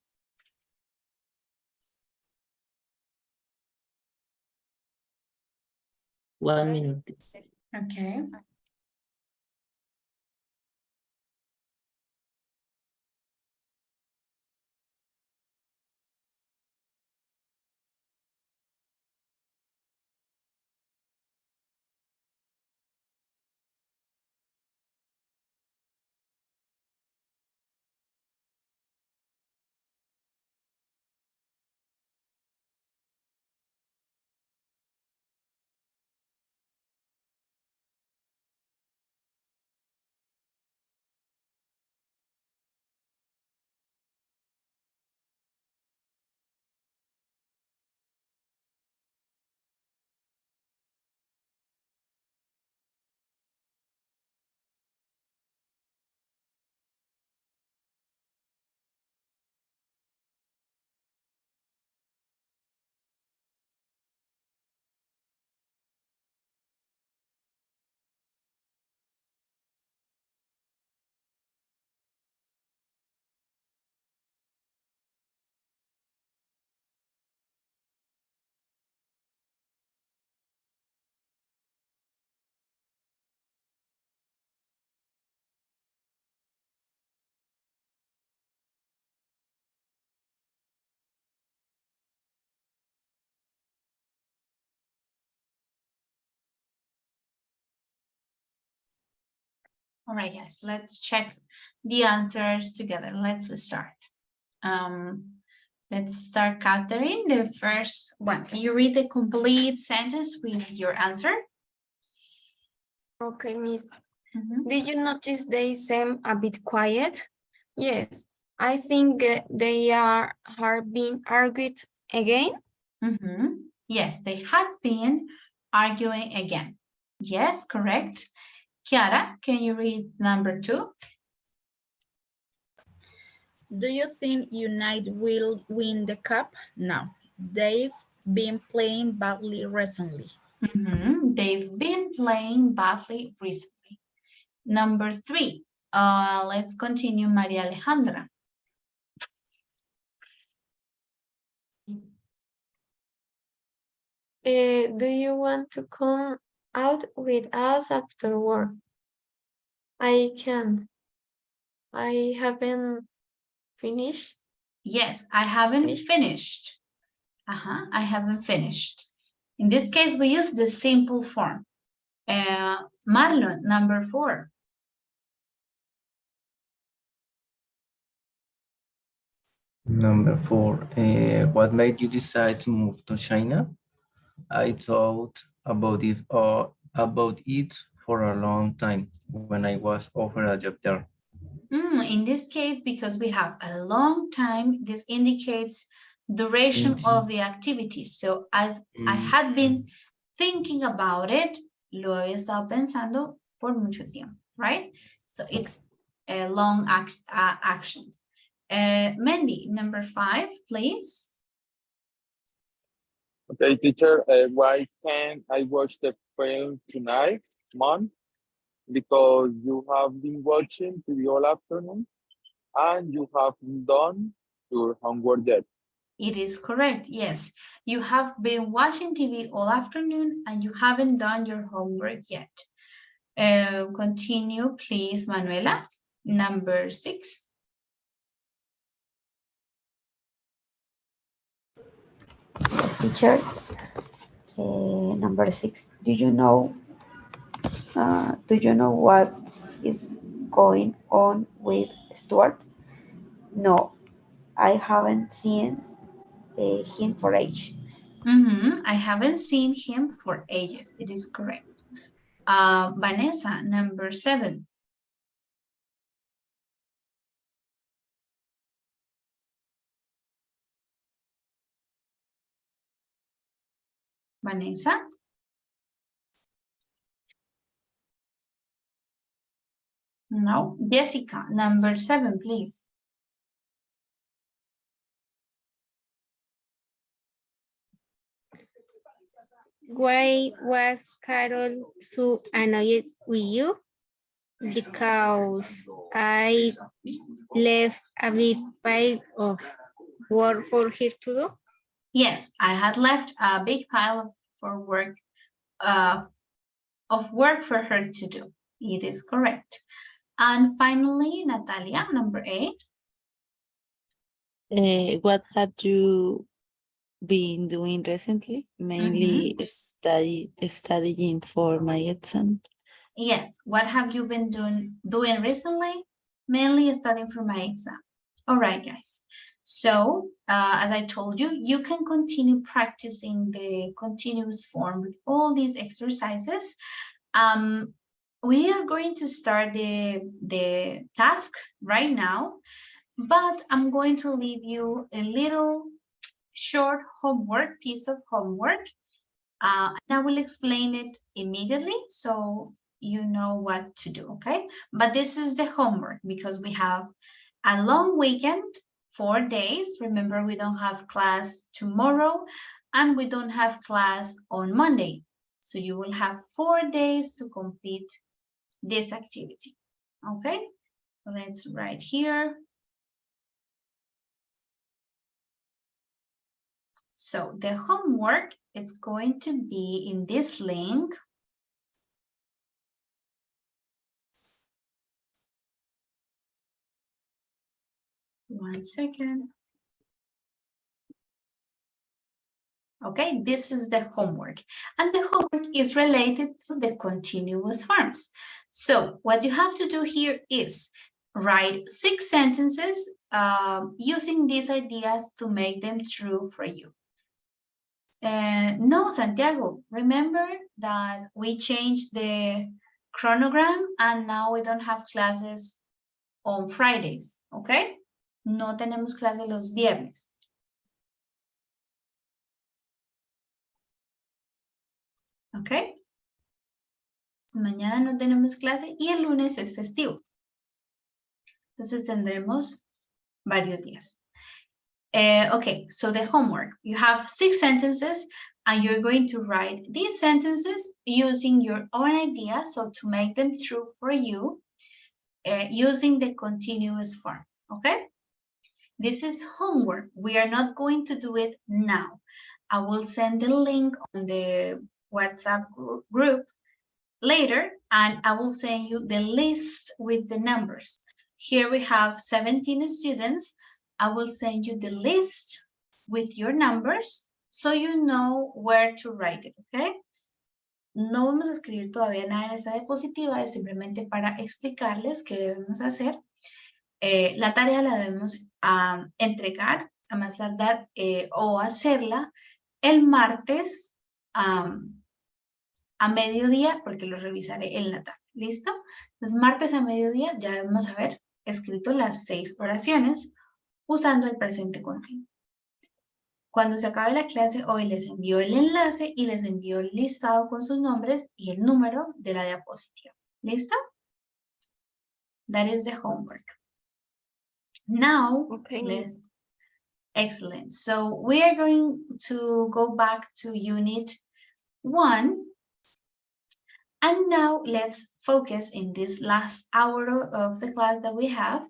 One minute. Okay. All right, guys, let's check the answers together. Let's start. Let's start, Catherine. The first one. Can you read the complete sentence with your answer? Okay, Miss. Did you notice they seem a bit quiet? Yes, I think they have been argued again. Yes, they had been arguing again. Yes, correct. Kiara, can you read number 2? Do you think United will win the cup? No, they've been playing badly recently. They've been playing badly recently. Number 3. Let's continue, Maria Alejandra. Do you want to come out with us after work? I can't. I haven't finished. Yes, I haven't finished. I haven't finished. In this case, we use the simple form. Marlon, number 4. Number 4. What made you decide to move to China? I thought about it for a long time when I was offered a job there. In this case, because we have a long time, this indicates duration of the activity. So I had been thinking about it, lo he estado pensando por mucho tiempo, right? So it's a long action. Mandy, number 5, please. Okay, teacher, why can't I watch the film tonight, Mom? Because you have been watching TV all afternoon and you haven't done your homework yet. It is correct, yes. You have been watching TV all afternoon and you haven't done your homework yet. Continue, please, Manuela. Number 6. Teacher, number 6. Do you know what is going on with Stuart? No, I haven't seen him for age. I haven't seen him for ages. It is correct. Vanessa, number 7. Vanessa. No. Jessica, number 7, please. Why was Carol so annoyed with you? because I left a big pile of work for her to do. Yes, I had left a big pile of work for her to do. It is correct. And finally, Natalia, number 8. What have you been doing recently? Mainly studying for my exam. Yes, what have you been doing recently? Mainly studying for my exam. All right, guys. So, as I told you, you can continue practicing the continuous form with all these exercises. We are going to start the task right now, but I'm going to leave you a little short piece of homework, and I will explain it immediately so you know what to do, okay? But this is the homework because we have a long weekend, 4 days. Remember, we don't have class tomorrow and we don't have class on Monday. So you will have 4 days to complete this activity, okay? Let's write here. So the homework is going to be in this link. One second. Okay, this is the homework. And the homework is related to the continuous forms. So what you have to do here is write 6 sentences using these ideas to make them true for you. No, Santiago, remember that we changed the chronogram and now we don't have classes on Fridays, okay? No tenemos clase los viernes. Okay. Mañana no tenemos clase y el lunes es festivo. Entonces tendremos varios días. Okay, so the homework. You have 6 sentences and you're going to write these sentences using your own idea. So to make them true for you, using the continuous form, okay? This is homework. We are not going to do it now. I will send the link on the WhatsApp group later, and I will send you the list with the numbers. Here we have 17 students. I will send you the list with your numbers so you know where to write it, okay? No vamos a escribir todavía nada en esta diapositiva, es simplemente para explicarles qué debemos hacer. La tarea la debemos entregar a más tardar o hacerla el martes a mediodía, porque lo revisaré en la tarde. ¿Listo? Entonces, martes a mediodía ya debemos haber escrito las 6 oraciones usando el presente continuo. Cuando se acabe la clase, hoy les envío el enlace y les envío el listado con sus nombres y el número de la diapositiva. ¿Listo? That is the homework. Now, Okay. Excellent. So we are going to go back to unit 1. And now let's focus in this last hour of the class that we have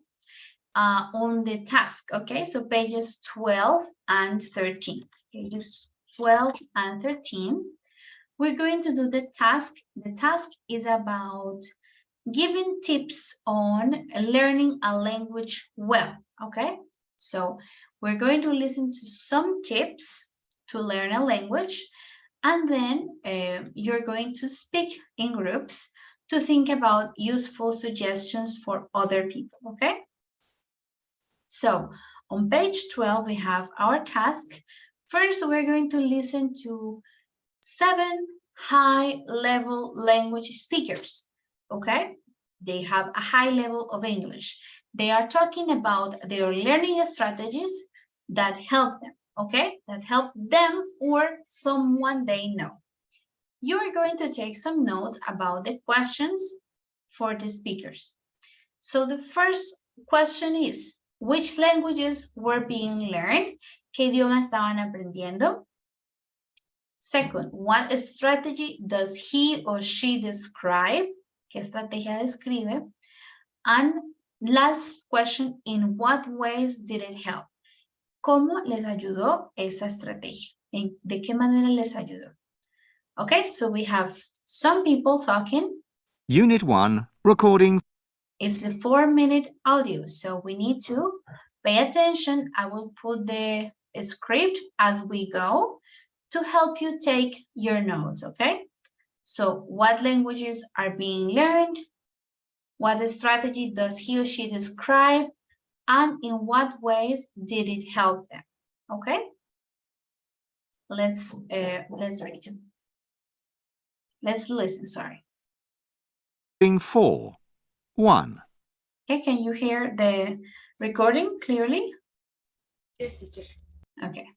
on the task, okay? So pages 12 and 13. Pages 12 and 13. We're going to do the task. The task is about giving tips on learning a language well, okay? So we're going to listen to some tips to learn a language, and then you're going to speak in groups to think about useful suggestions for other people, okay? So on page 12, we have our task. First, we're going to listen to 7 high-level language speakers, okay? They have a high level of English. They are talking about their learning strategies that help them, okay? That help them or someone they know. You are going to take some notes about the questions for the speakers. So the first question is, which languages were being learned? ¿Qué idioma estaban aprendiendo? Second, what strategy does he or she describe? ¿Qué estrategia describe? And last question, in what ways did it help? ¿Cómo les ayudó esa estrategia? ¿De qué manera les ayudó? Okay, so we have some people talking. Unit 1, recording. It's a 4-minute audio, so we need to pay attention. I will put the script as we go to help you take your notes, okay? So what languages are being learned? What strategy does he or she describe? And in what ways did it help them? Okay? Let's read. Let's listen, sorry. 4. 1. Okay, can you hear the recording clearly? Yes, teacher. Okay.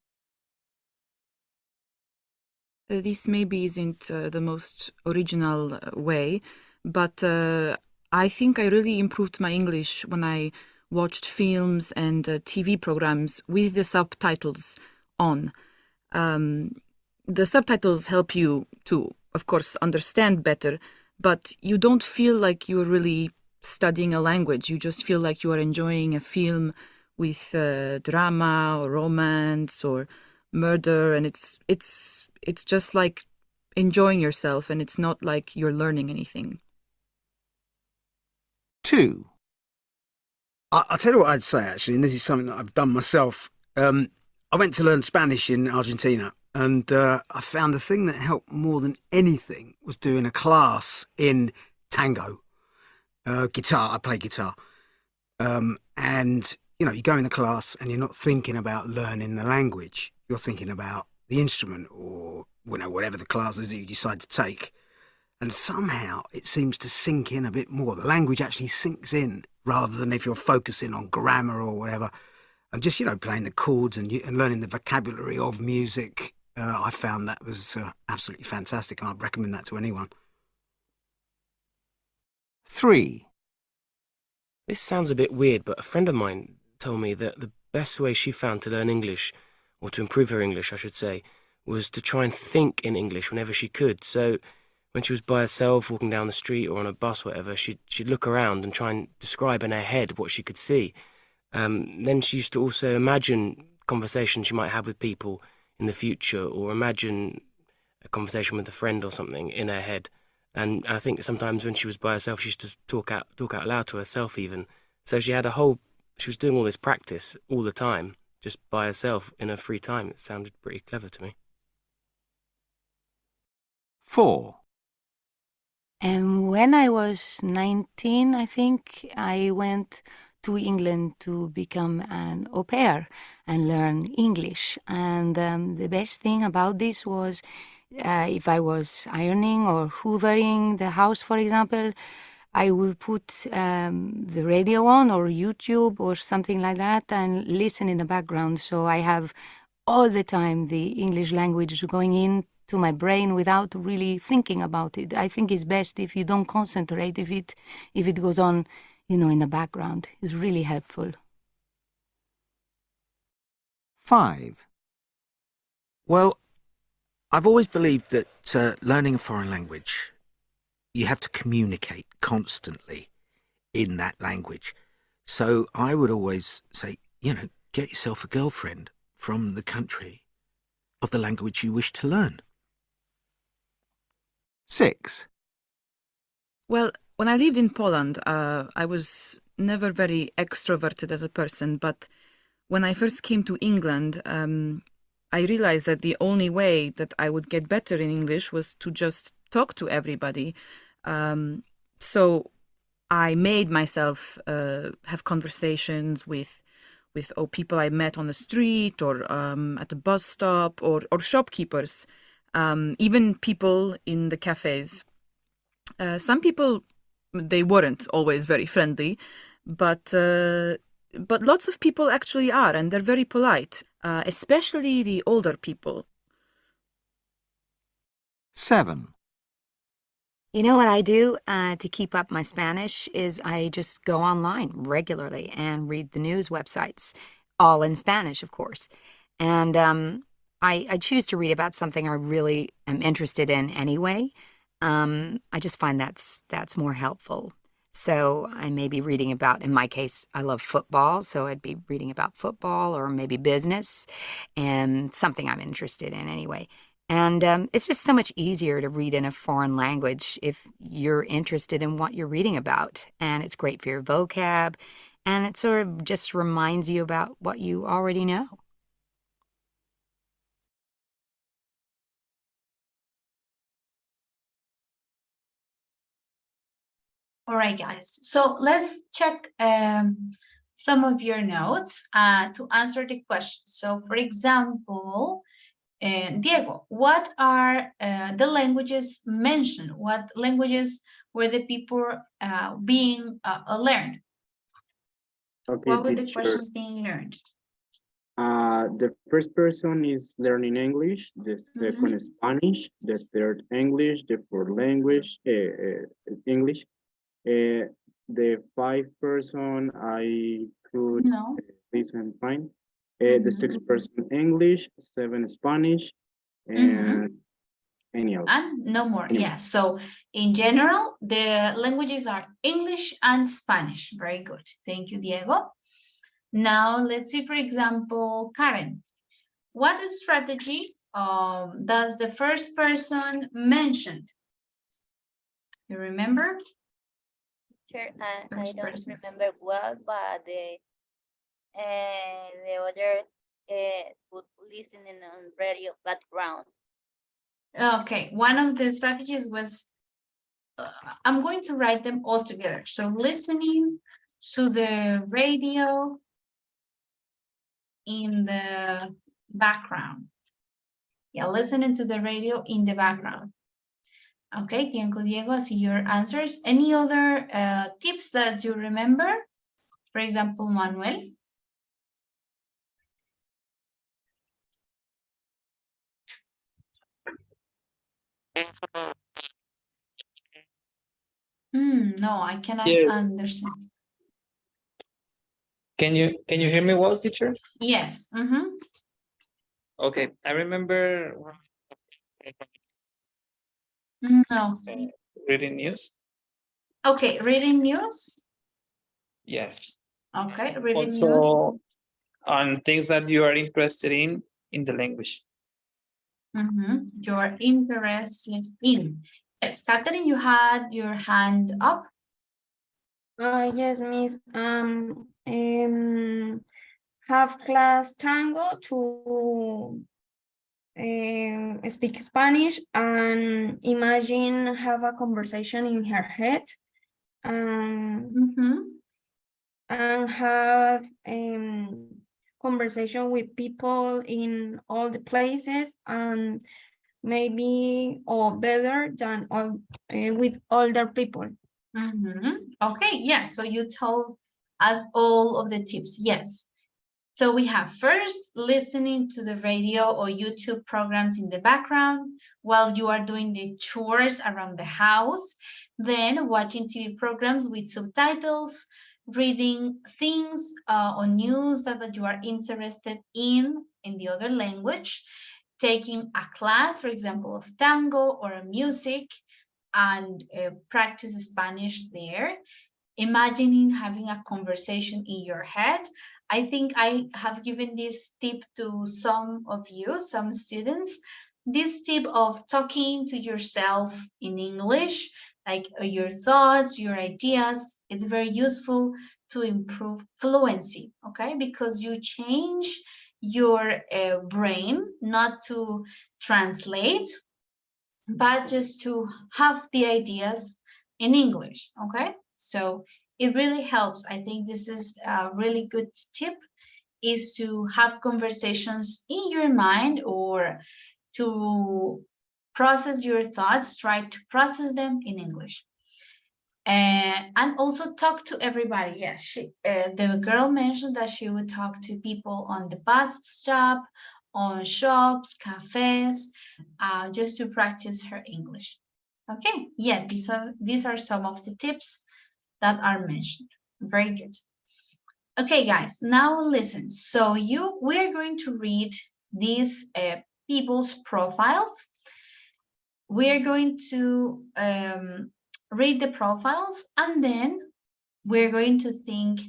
This maybe isn't the most original way, but I think I really improved my English when I watched films and TV programs with the subtitles on. The subtitles help you to, of course, understand better, but you don't feel like you're really studying a language. You just feel like you are enjoying a film with drama or romance or murder, and it's just like enjoying yourself, and it's not like you're learning anything. 2. I'll tell you what I'd say, actually, and this is something that I've done myself. I went to learn Spanish in Argentina, and I found the thing that helped more than anything was doing a class in tango. Guitar, I play guitar. And, you know, you go in the class and you're not thinking about learning the language. You're thinking about the instrument or, you know, whatever the class is that you decide to take. And somehow it seems to sink in a bit more. The language actually sinks in rather than if you're focusing on grammar or whatever. And just, you know, playing the chords and learning the vocabulary of music. I found that was absolutely fantastic, and I'd recommend that to anyone. 3. This sounds a bit weird, but a friend of mine told me that the best way she found to learn English, or to improve her English, I should say, was to try and think in English whenever she could. So when she was by herself, walking down the street or on a bus, whatever, she'd look around and try and describe in her head what she could see. Then she used to also imagine conversations she might have with people in the future, or imagine a conversation with a friend or something in her head. And I think sometimes when she was by herself, she used to talk out loud to herself even. So she was doing all this practice all the time, just by herself in her free time. It sounded pretty clever to me. 4. And when I was 19, I think, I went to England to become an au pair and learn English. And the best thing about this was if I was ironing or hoovering the house, for example, I would put the radio on or YouTube or something like that and listen in the background. So I have all the time the English language going in to my brain without really thinking about it. I think it's best if you don't concentrate, if it goes on, you know, in the background. It's really helpful. 5. Well, I've always believed that learning a foreign language, you have to communicate constantly in that language. So I would always say, you know, get yourself a girlfriend from the country of the language you wish to learn. 6. Well, when I lived in Poland, I was never very extroverted as a person, but when I first came to England, I realized that the only way that I would get better in English was to just talk to everybody. So I made myself have conversations with people I met on the street or at the bus stop or shopkeepers, even people in the cafes. Some people, they weren't always very friendly, but lots of people actually are, and they're very polite, especially the older people. 7. You know what I do to keep up my Spanish is I just go online regularly and read the news websites, all in Spanish, of course. And I choose to read about something I really am interested in anyway. I just find that's more helpful. So I may be reading about, in my case, I love football, so I'd be reading about football or maybe business and something I'm interested in anyway. And it's just so much easier to read in a foreign language if you're interested in what you're reading about. And it's great for your vocab, and it sort of just reminds you about what you already know. All right, guys. So let's check some of your notes to answer the question. So, for example, Diego, what are the languages mentioned? What languages were the people being learned? Okay, What were the teacher. questions being learned? The first person is learning English, the second is Spanish, the third English, the fourth language, English. The fifth person I could listen fine. The sixth person English, seven Spanish, and any other. And no more. Any Yeah. So in general, the languages are English and Spanish. Very good. Thank you, Diego. Now let's see, for example, Karen. What strategy does the first person mention? You remember? Sure, I don't remember well, but the other would listening on radio background. Okay, one of the strategies was, I'm going to write them all together. So listening to the radio in the background. Yeah, listening to the radio in the background. Okay, Diego, I see your answers. Any other tips that you remember? For example, Manuel. No, I cannot understand. Can you hear me well, teacher? Yes. Okay, I remember. No. Reading news. Okay, reading news. Yes. Okay, reading also, news. On things that you are interested in the language. You're interested in. Yes, Catherine, you had your hand up. Yes, Miss. Have class tango to speak Spanish and imagine have a conversation in her head. And have conversation with people in all the places and maybe or better than all with older people. Okay, yeah, so you told us all of the tips. Yes. So we have first listening to the radio or YouTube programs in the background while you are doing the chores around the house, then watching TV programs with subtitles, reading things on news that you are interested in the other language, taking a class, for example, of tango or music, and practice Spanish there. Imagining having a conversation in your head. I think I have given this tip to some of you, some students. This tip of talking to yourself in English, like your thoughts, your ideas, it's very useful to improve fluency, okay? Because you change your brain not to translate, but just to have the ideas in English, okay? So it really helps. I think this is a really good tip, is to have conversations in your mind or to process your thoughts, try to process them in English. And also talk to everybody. Yes, the girl mentioned that she would talk to people on the bus stop, on shops, cafes, just to practice her English. Okay, yeah, these are some of the tips that are mentioned. Very good. Okay, guys, now listen. So we are going to read these people's profiles. we're going to read the profiles, and then we're going to think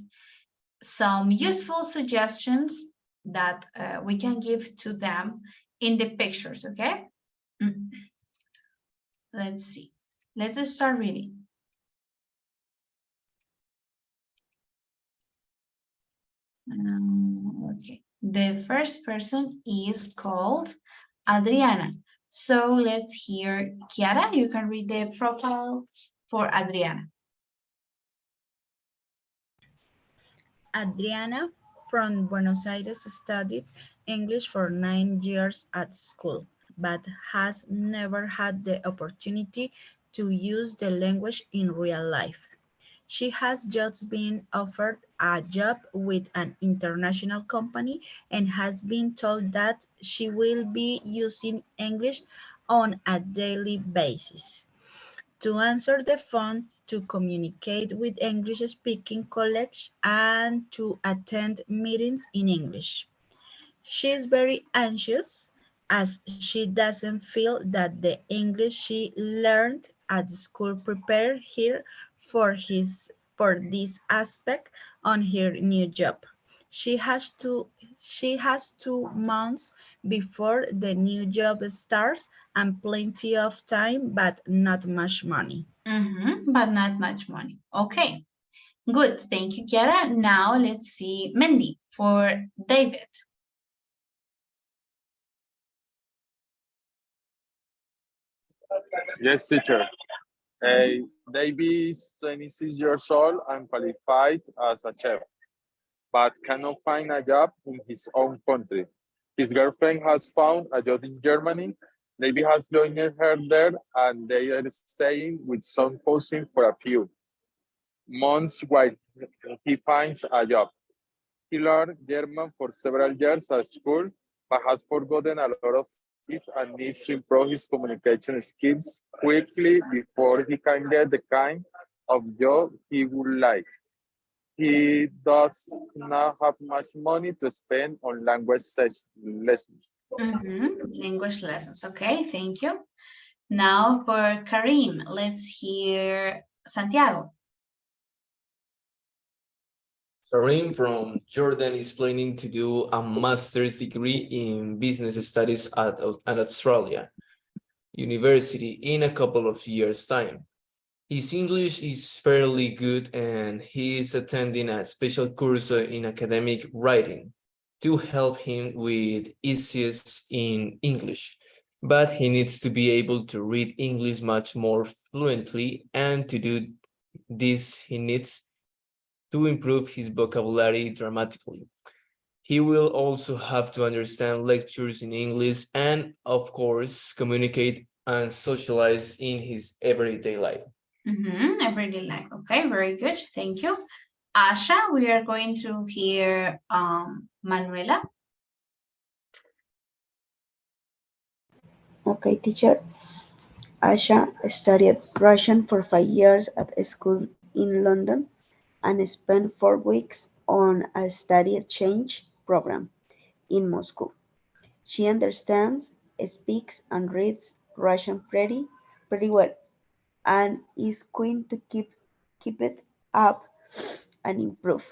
some useful suggestions that we can give to them in the pictures, okay? Let's see. Let's start reading. Okay, the first person is called Adriana. So let's hear Chiara. You can read the profile for Adriana. Adriana from Buenos Aires studied English for 9 years at school, but has never had the opportunity to use the language in real life. She has just been offered a job with an international company and has been told that she will be using English on a daily basis to answer the phone, to communicate with English-speaking colleagues, and to attend meetings in English. She is very anxious as she doesn't feel that the English she learned at school prepared her for this aspect on her new job. She has 2 months before the new job starts and plenty of time, but not much money. But not much money. Okay, good. Thank you, Chiara. Now let's see Mendy for David. Yes, teacher. David is 26 years old and qualified as a chef, but cannot find a job in his own country. His girlfriend has found a job in Germany. David has joined her there, and they are staying with some cousin for a few months while he finds a job. He learned German for several years at school, but has forgotten a lot of it and needs to improve his communication skills quickly before he can get the kind of job he would like. He does not have much money to spend on language lessons. Language lessons. Okay, thank you. Now for Karim, let's hear Santiago. Karim from Jordan is planning to do a master's degree in business studies at Australia University in a couple of years' time. His English is fairly good and he is attending a special course in academic writing to help him with essays in English. But he needs to be able to read English much more fluently, and to do this, he needs to improve his vocabulary dramatically. He will also have to understand lectures in English and, of course, communicate and socialize in his everyday life. Everyday life. Okay, very good. Thank you. Asha, we are going to hear Manuela. Okay, teacher. Asha studied Russian for 5 years at a school in London and spent 4 weeks on a study exchange program in Moscow. She understands, speaks, and reads Russian pretty well, and is going to keep it up and improve.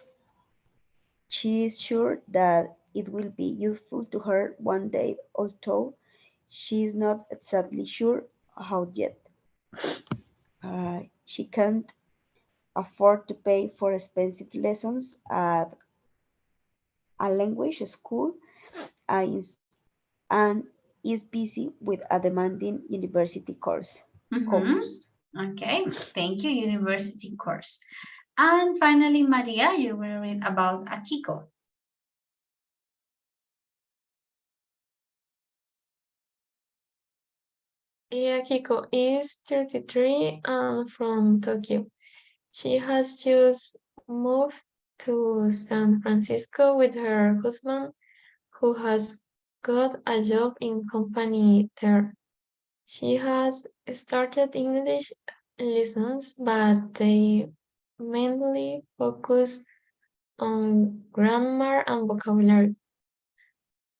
She is sure that it will be useful to her one day, although she is not exactly sure how yet. She can't afford to pay for expensive lessons at a language school and and is busy with a demanding university course. Okay, thank you, university course. And finally, Maria, you will read about Akiko. Akiko is 33 and from Tokyo. She has just moved to San Francisco with her husband, who has got a job in company there. She has started English lessons, but they mainly focus on grammar and vocabulary.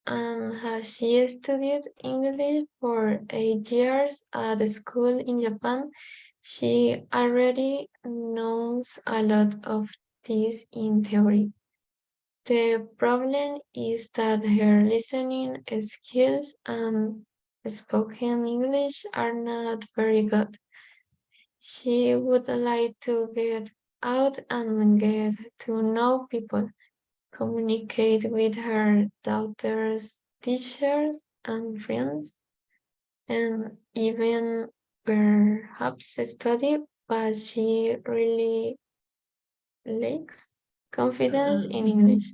Has she studied English for 8 years at a school in Japan? She already knows a lot of this in theory. The problem is that her listening skills and spoken English are not very good. She would like to get out and get to know people, communicate with her daughter's teachers and friends, and even perhaps study, but she really lacks confidence in English.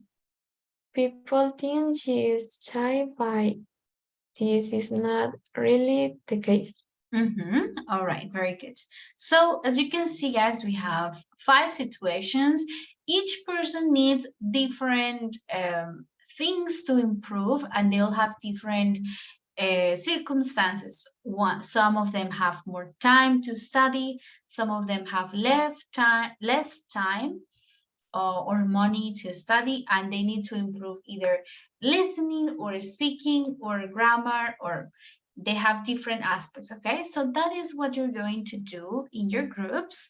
People think she is shy, but this is not really the case. All right, very good. So as you can see, guys, we have 5 situations. Each person needs different things to improve, and they'll have different circumstances. Some of them have more time to study, some of them have less time or money to study, and they need to improve either listening or speaking or grammar, or they have different aspects. Okay, so that is what you're going to do in your groups.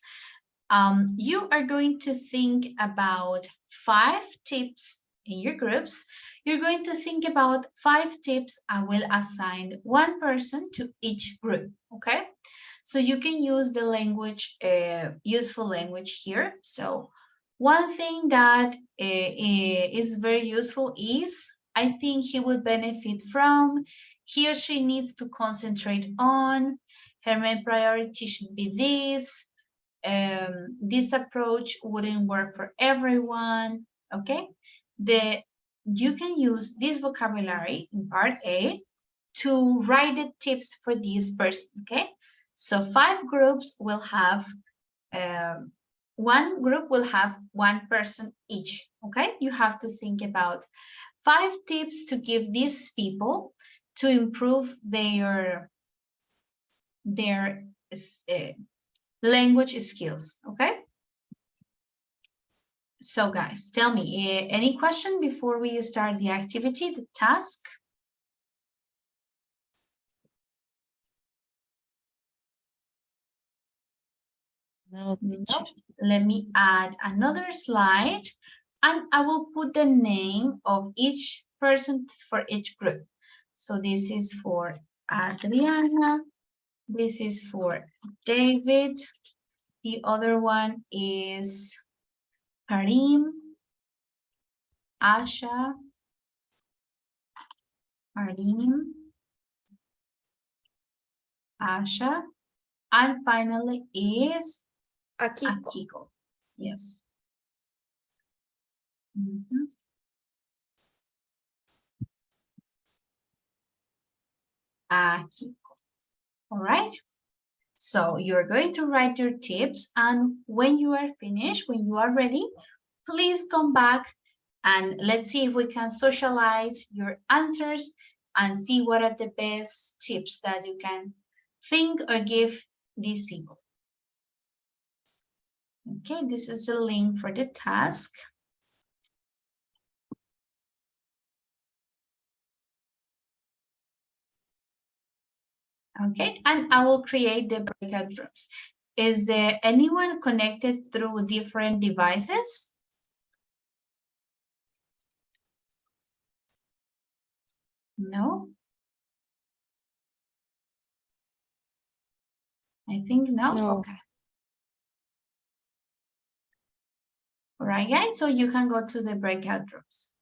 You are going to think about 5 tips in your groups. You're going to think about 5 tips. I will assign 1 person to each group. Okay, so you can use the language, useful language here. So one thing that is very useful is, I think he would benefit from, he or she needs to concentrate on, her main priority should be this approach wouldn't work for everyone. Okay, you can use this vocabulary in part A to write the tips for this person. Okay, so 5 groups will have 1 group will have 1 person each. Okay, you have to think about 5 tips to give these people to improve their language skills. Okay, so guys, tell me, any question before we start the activity, the task? No, teacher. Let me add another slide, and I will put the name of each person for each group. So this is for Adriana, this is for David, the other one is Karim, Asha, Karim, Asha, and finally is Akiko. Yes. Akiko. All right. So you're going to write your tips, and when you are finished, when you are ready, please come back and let's see if we can socialize your answers and see what are the best tips that you can think or give these people. Okay, this is a link for the task. Okay, and I will create the breakout rooms. Is there anyone connected through different devices? No? I think no. No. Okay. All right, guys, so you can go to the breakout rooms.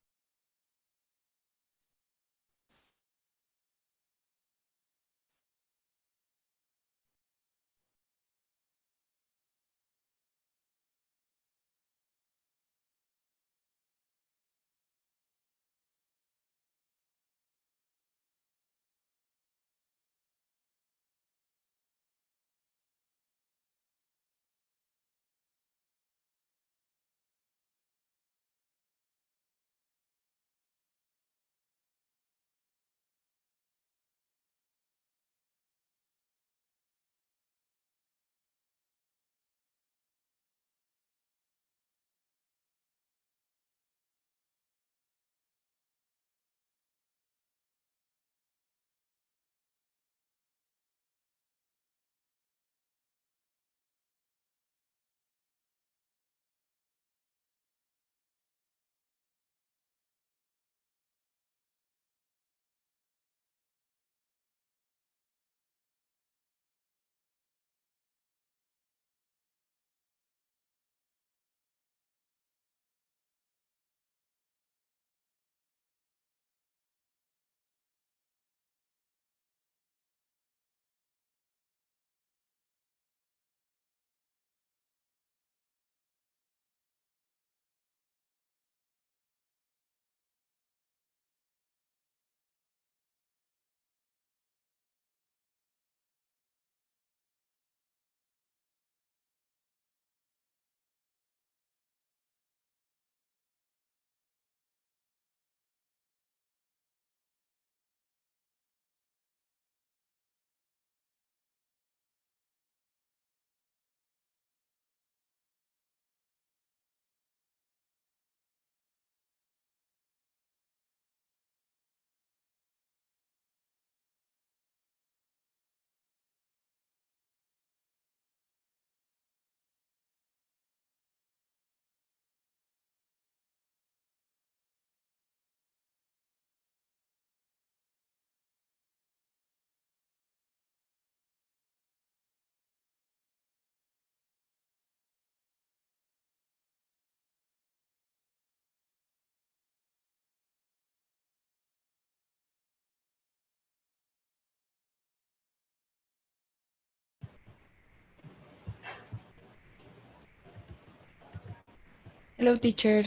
Hello, teacher.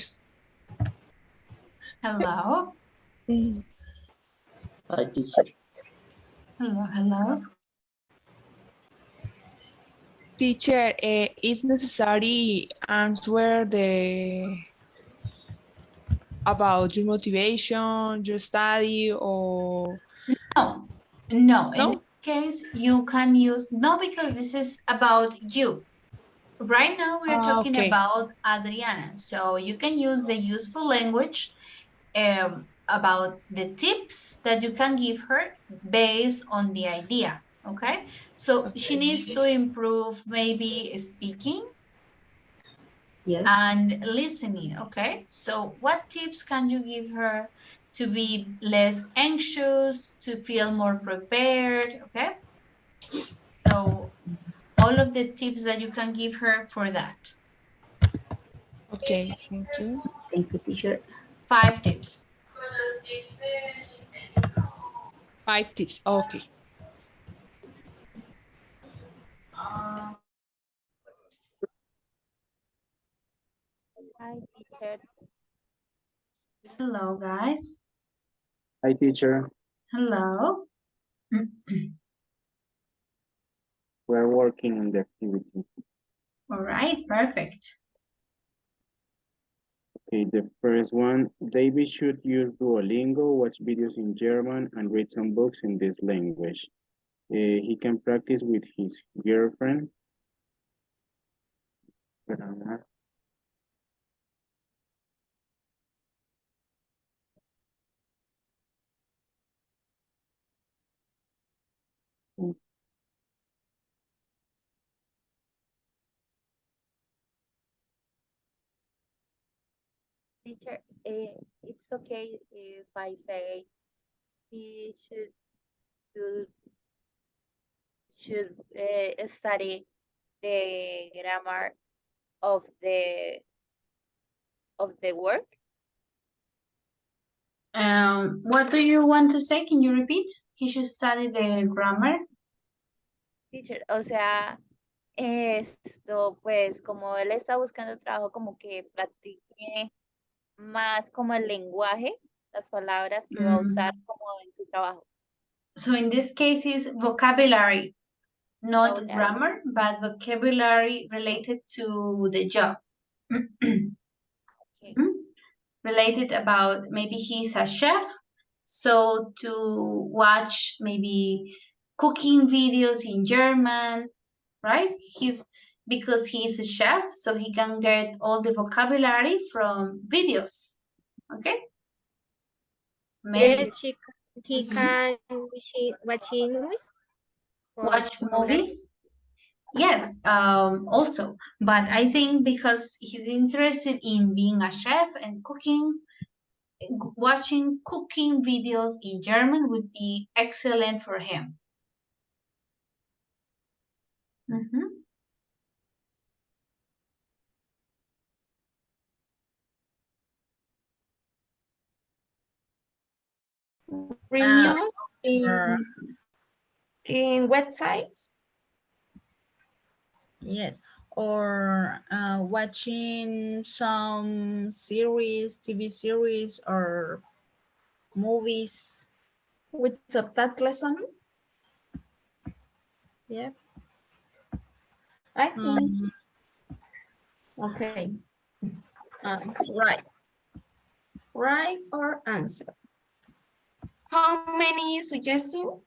Hello. Hi, teacher. Hello, hello. Teacher, it's necessary answer the about your motivation, your study, or No, no. In no? this case, you can use no because this is about you. Right now, we are talking Okay. about Adriana. So you can use the useful language about the tips that you can give her based on the idea. Okay. So she needs to improve maybe speaking Yes. and listening. Okay. So what tips can you give her to be less anxious, to feel more prepared? Okay. So all of the tips that you can give her for that. Okay, thank you. Thank you, teacher. 5 tips. 5 tips. Okay. Hi, teacher. Hello, guys. Hi, teacher. Hello. We're working on the activity. All right, perfect. Okay, the first one, David should use Duolingo, watch videos in German, and read some books in this language. He can practice with his girlfriend. Teacher, it's okay if I say he should, should study the grammar of the work. What do you want to say? Can you repeat? He should study the grammar. Teacher, o sea, esto, pues como él está buscando trabajo, como que practique más como el lenguaje, las palabras que va a usar como en su trabajo. So in this case is vocabulary, not Vocabulary. grammar, but vocabulary related to the job. Okay. Related about maybe he's a chef, so to watch maybe cooking videos in German, right? Because he's a chef, so he can get all the vocabulary from videos. Okay. Maybe. Yes, he can watch movies. Watch movies. Yes, also, but I think because he's interested in being a chef and cooking, watching cooking videos in German would be excellent for him. Reviews in websites. Yes, or watching some series, TV series, or movies. With subtitles on? Yeah. I think. Okay. Right. Right or answer. How many suggestions?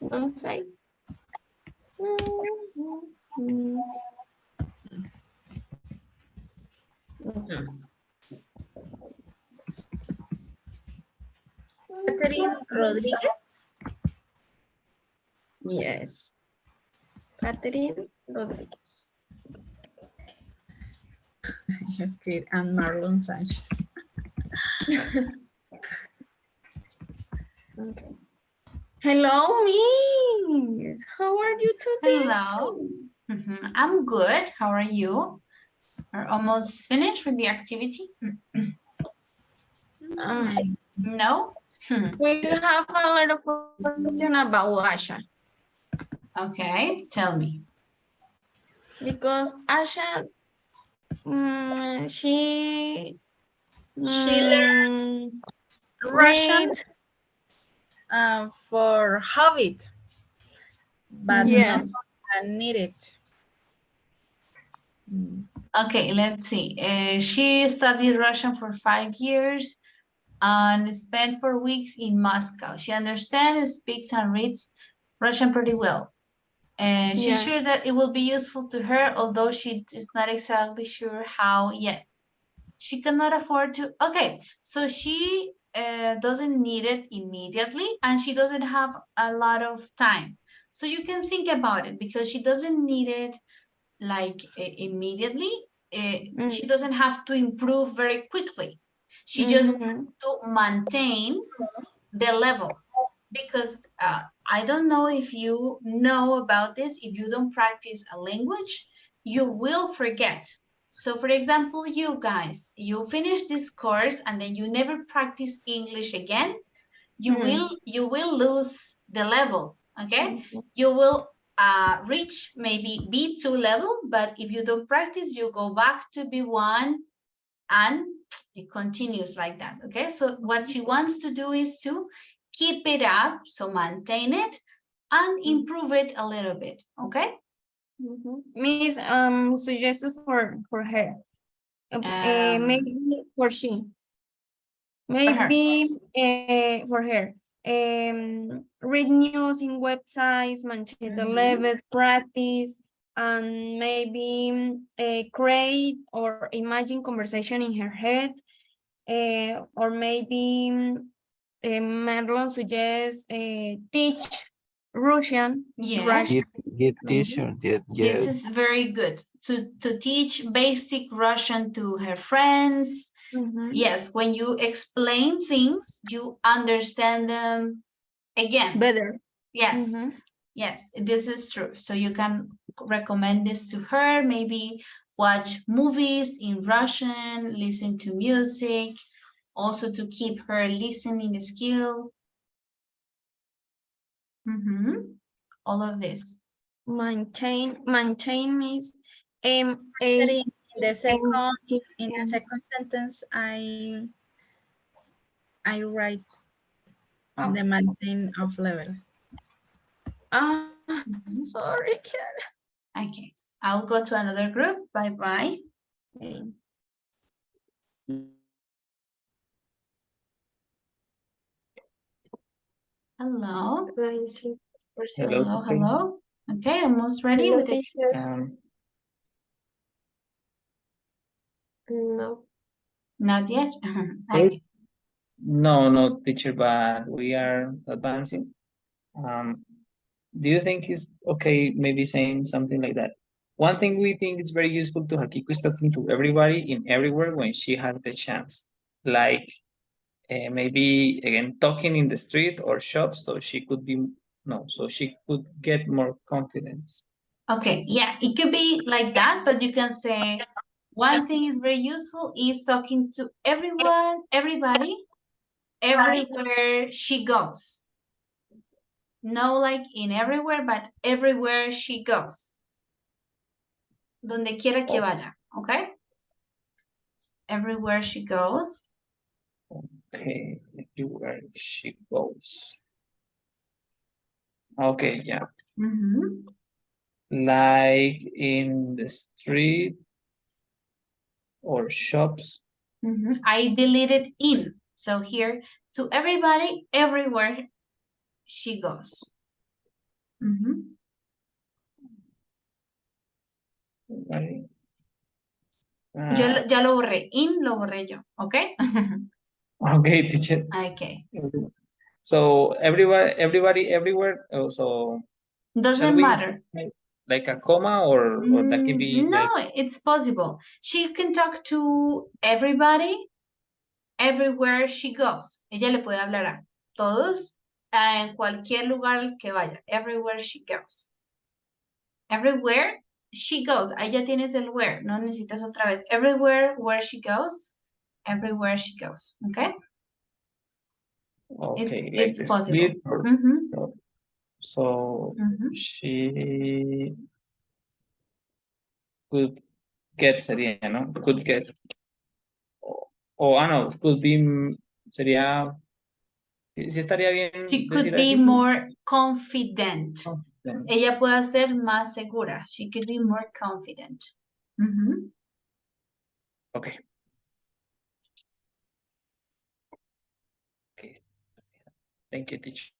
Don't say. Catherine Rodriguez. Yes. Catherine Rodriguez. Okay, and Marlon Sanchez. Okay. Hello, Miss. How are you today? Hello. I'm good. How are you? Are almost finished with the activity? No? We have a lot of questions about Asha. Okay, tell me. because Asha, she She learned Russian read. for habit, but not Yes. need it. Okay, let's see. She studied Russian for 5 years and spent 4 weeks in Moscow. She understands, speaks, and reads Russian pretty well. And she's Yeah. sure that it will be useful to her, although she is not exactly sure how yet. She cannot afford to. Okay, so she doesn't need it immediately, and she doesn't have a lot of time. So you can think about it because she doesn't need it like immediately. She doesn't have to improve very quickly. She just wants to maintain the level because I don't know if you know about this. If you don't practice a language, you will forget. So for example, you guys, you finish this course and then you never practice English again, you will lose the level, okay? You will reach maybe B2 level, but if you don't practice, you go back to B1 and it continues like that, okay? So what she wants to do is to keep it up, so maintain it and improve it a little bit, okay? Miss, suggestions for her. Maybe for she. Maybe for her. Read news in websites, maintain the level, practice, and maybe create or imagine conversation in her head. Or maybe Marlon suggests teach Russian. Yes. Get teacher. This Yes. is very good. To teach basic Russian to her friends. Yes, when you explain things, you understand them again. Better. Yes, yes, this is true. So you can recommend this to her, maybe watch movies in Russian, listen to music, also to keep her listening skill. All of this. Maintain is In the second sentence, I write the maintain of level. Sorry, Kara. Okay, I'll go to another group. Bye-bye. Hello. Hello, hello. Okay, almost ready Hello, with it. teacher. No. Not yet. Okay. No, teacher, but we are advancing. Do you think it's okay maybe saying something like that? One thing we think is very useful to Hakiko is talking to everybody in everywhere when she has the chance. Like maybe again talking in the street or shop so she could get more confidence. Okay, yeah, it could be like that, but you can say one thing is very useful is talking to everyone, everybody, everywhere she goes. No like in everywhere, but everywhere she goes. Donde quiera que vaya, okay? Everywhere she goes. Okay, everywhere she goes. Okay, yeah. Like in the street or shops. I deleted in. So here, to everybody, everywhere she goes. Vale. Ya lo borré. In lo borré yo, ¿ok? Okay, teacher. Okay. So everybody, everywhere. So Doesn't matter. Like a comma or that can be no, like... it's possible. She can talk to everybody everywhere she goes. Ella le puede hablar a todos en cualquier lugar que vaya. Everywhere she goes. Everywhere she goes. Ahí ya tienes el where. No necesitas otra vez. Everywhere where she goes. Everywhere she goes. Okay? Okay, it's like possible. So she could get sería, ¿no? Could get. No, could be sería. Sí estaría bien. She could be así. more confident. Ella puede ser más segura. She could be more confident. Okay. Okay. Thank you, teacher.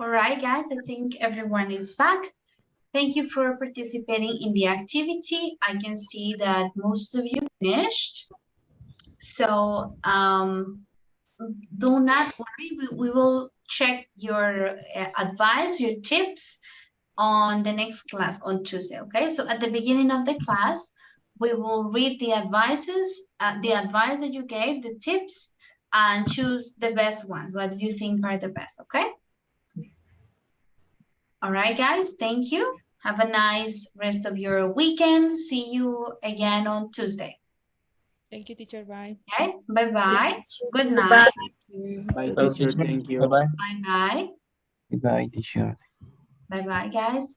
All right, guys, I think everyone is back. Thank you for participating in the activity. I can see that most of you finished. So do not worry, we will check your advice, your tips on the next class on Tuesday, okay? So at the beginning of the class, we will read the advices, the advice that you gave, the tips, and choose the best ones. What do you think are the best, okay? All right, guys, thank you. Have a nice rest of your weekend. See you again on Tuesday. Thank you, teacher. Bye. Okay, bye-bye. Good Goodbye. night. Bye, teacher. Thank you. Bye-bye. Goodbye, teacher. Bye-bye, guys.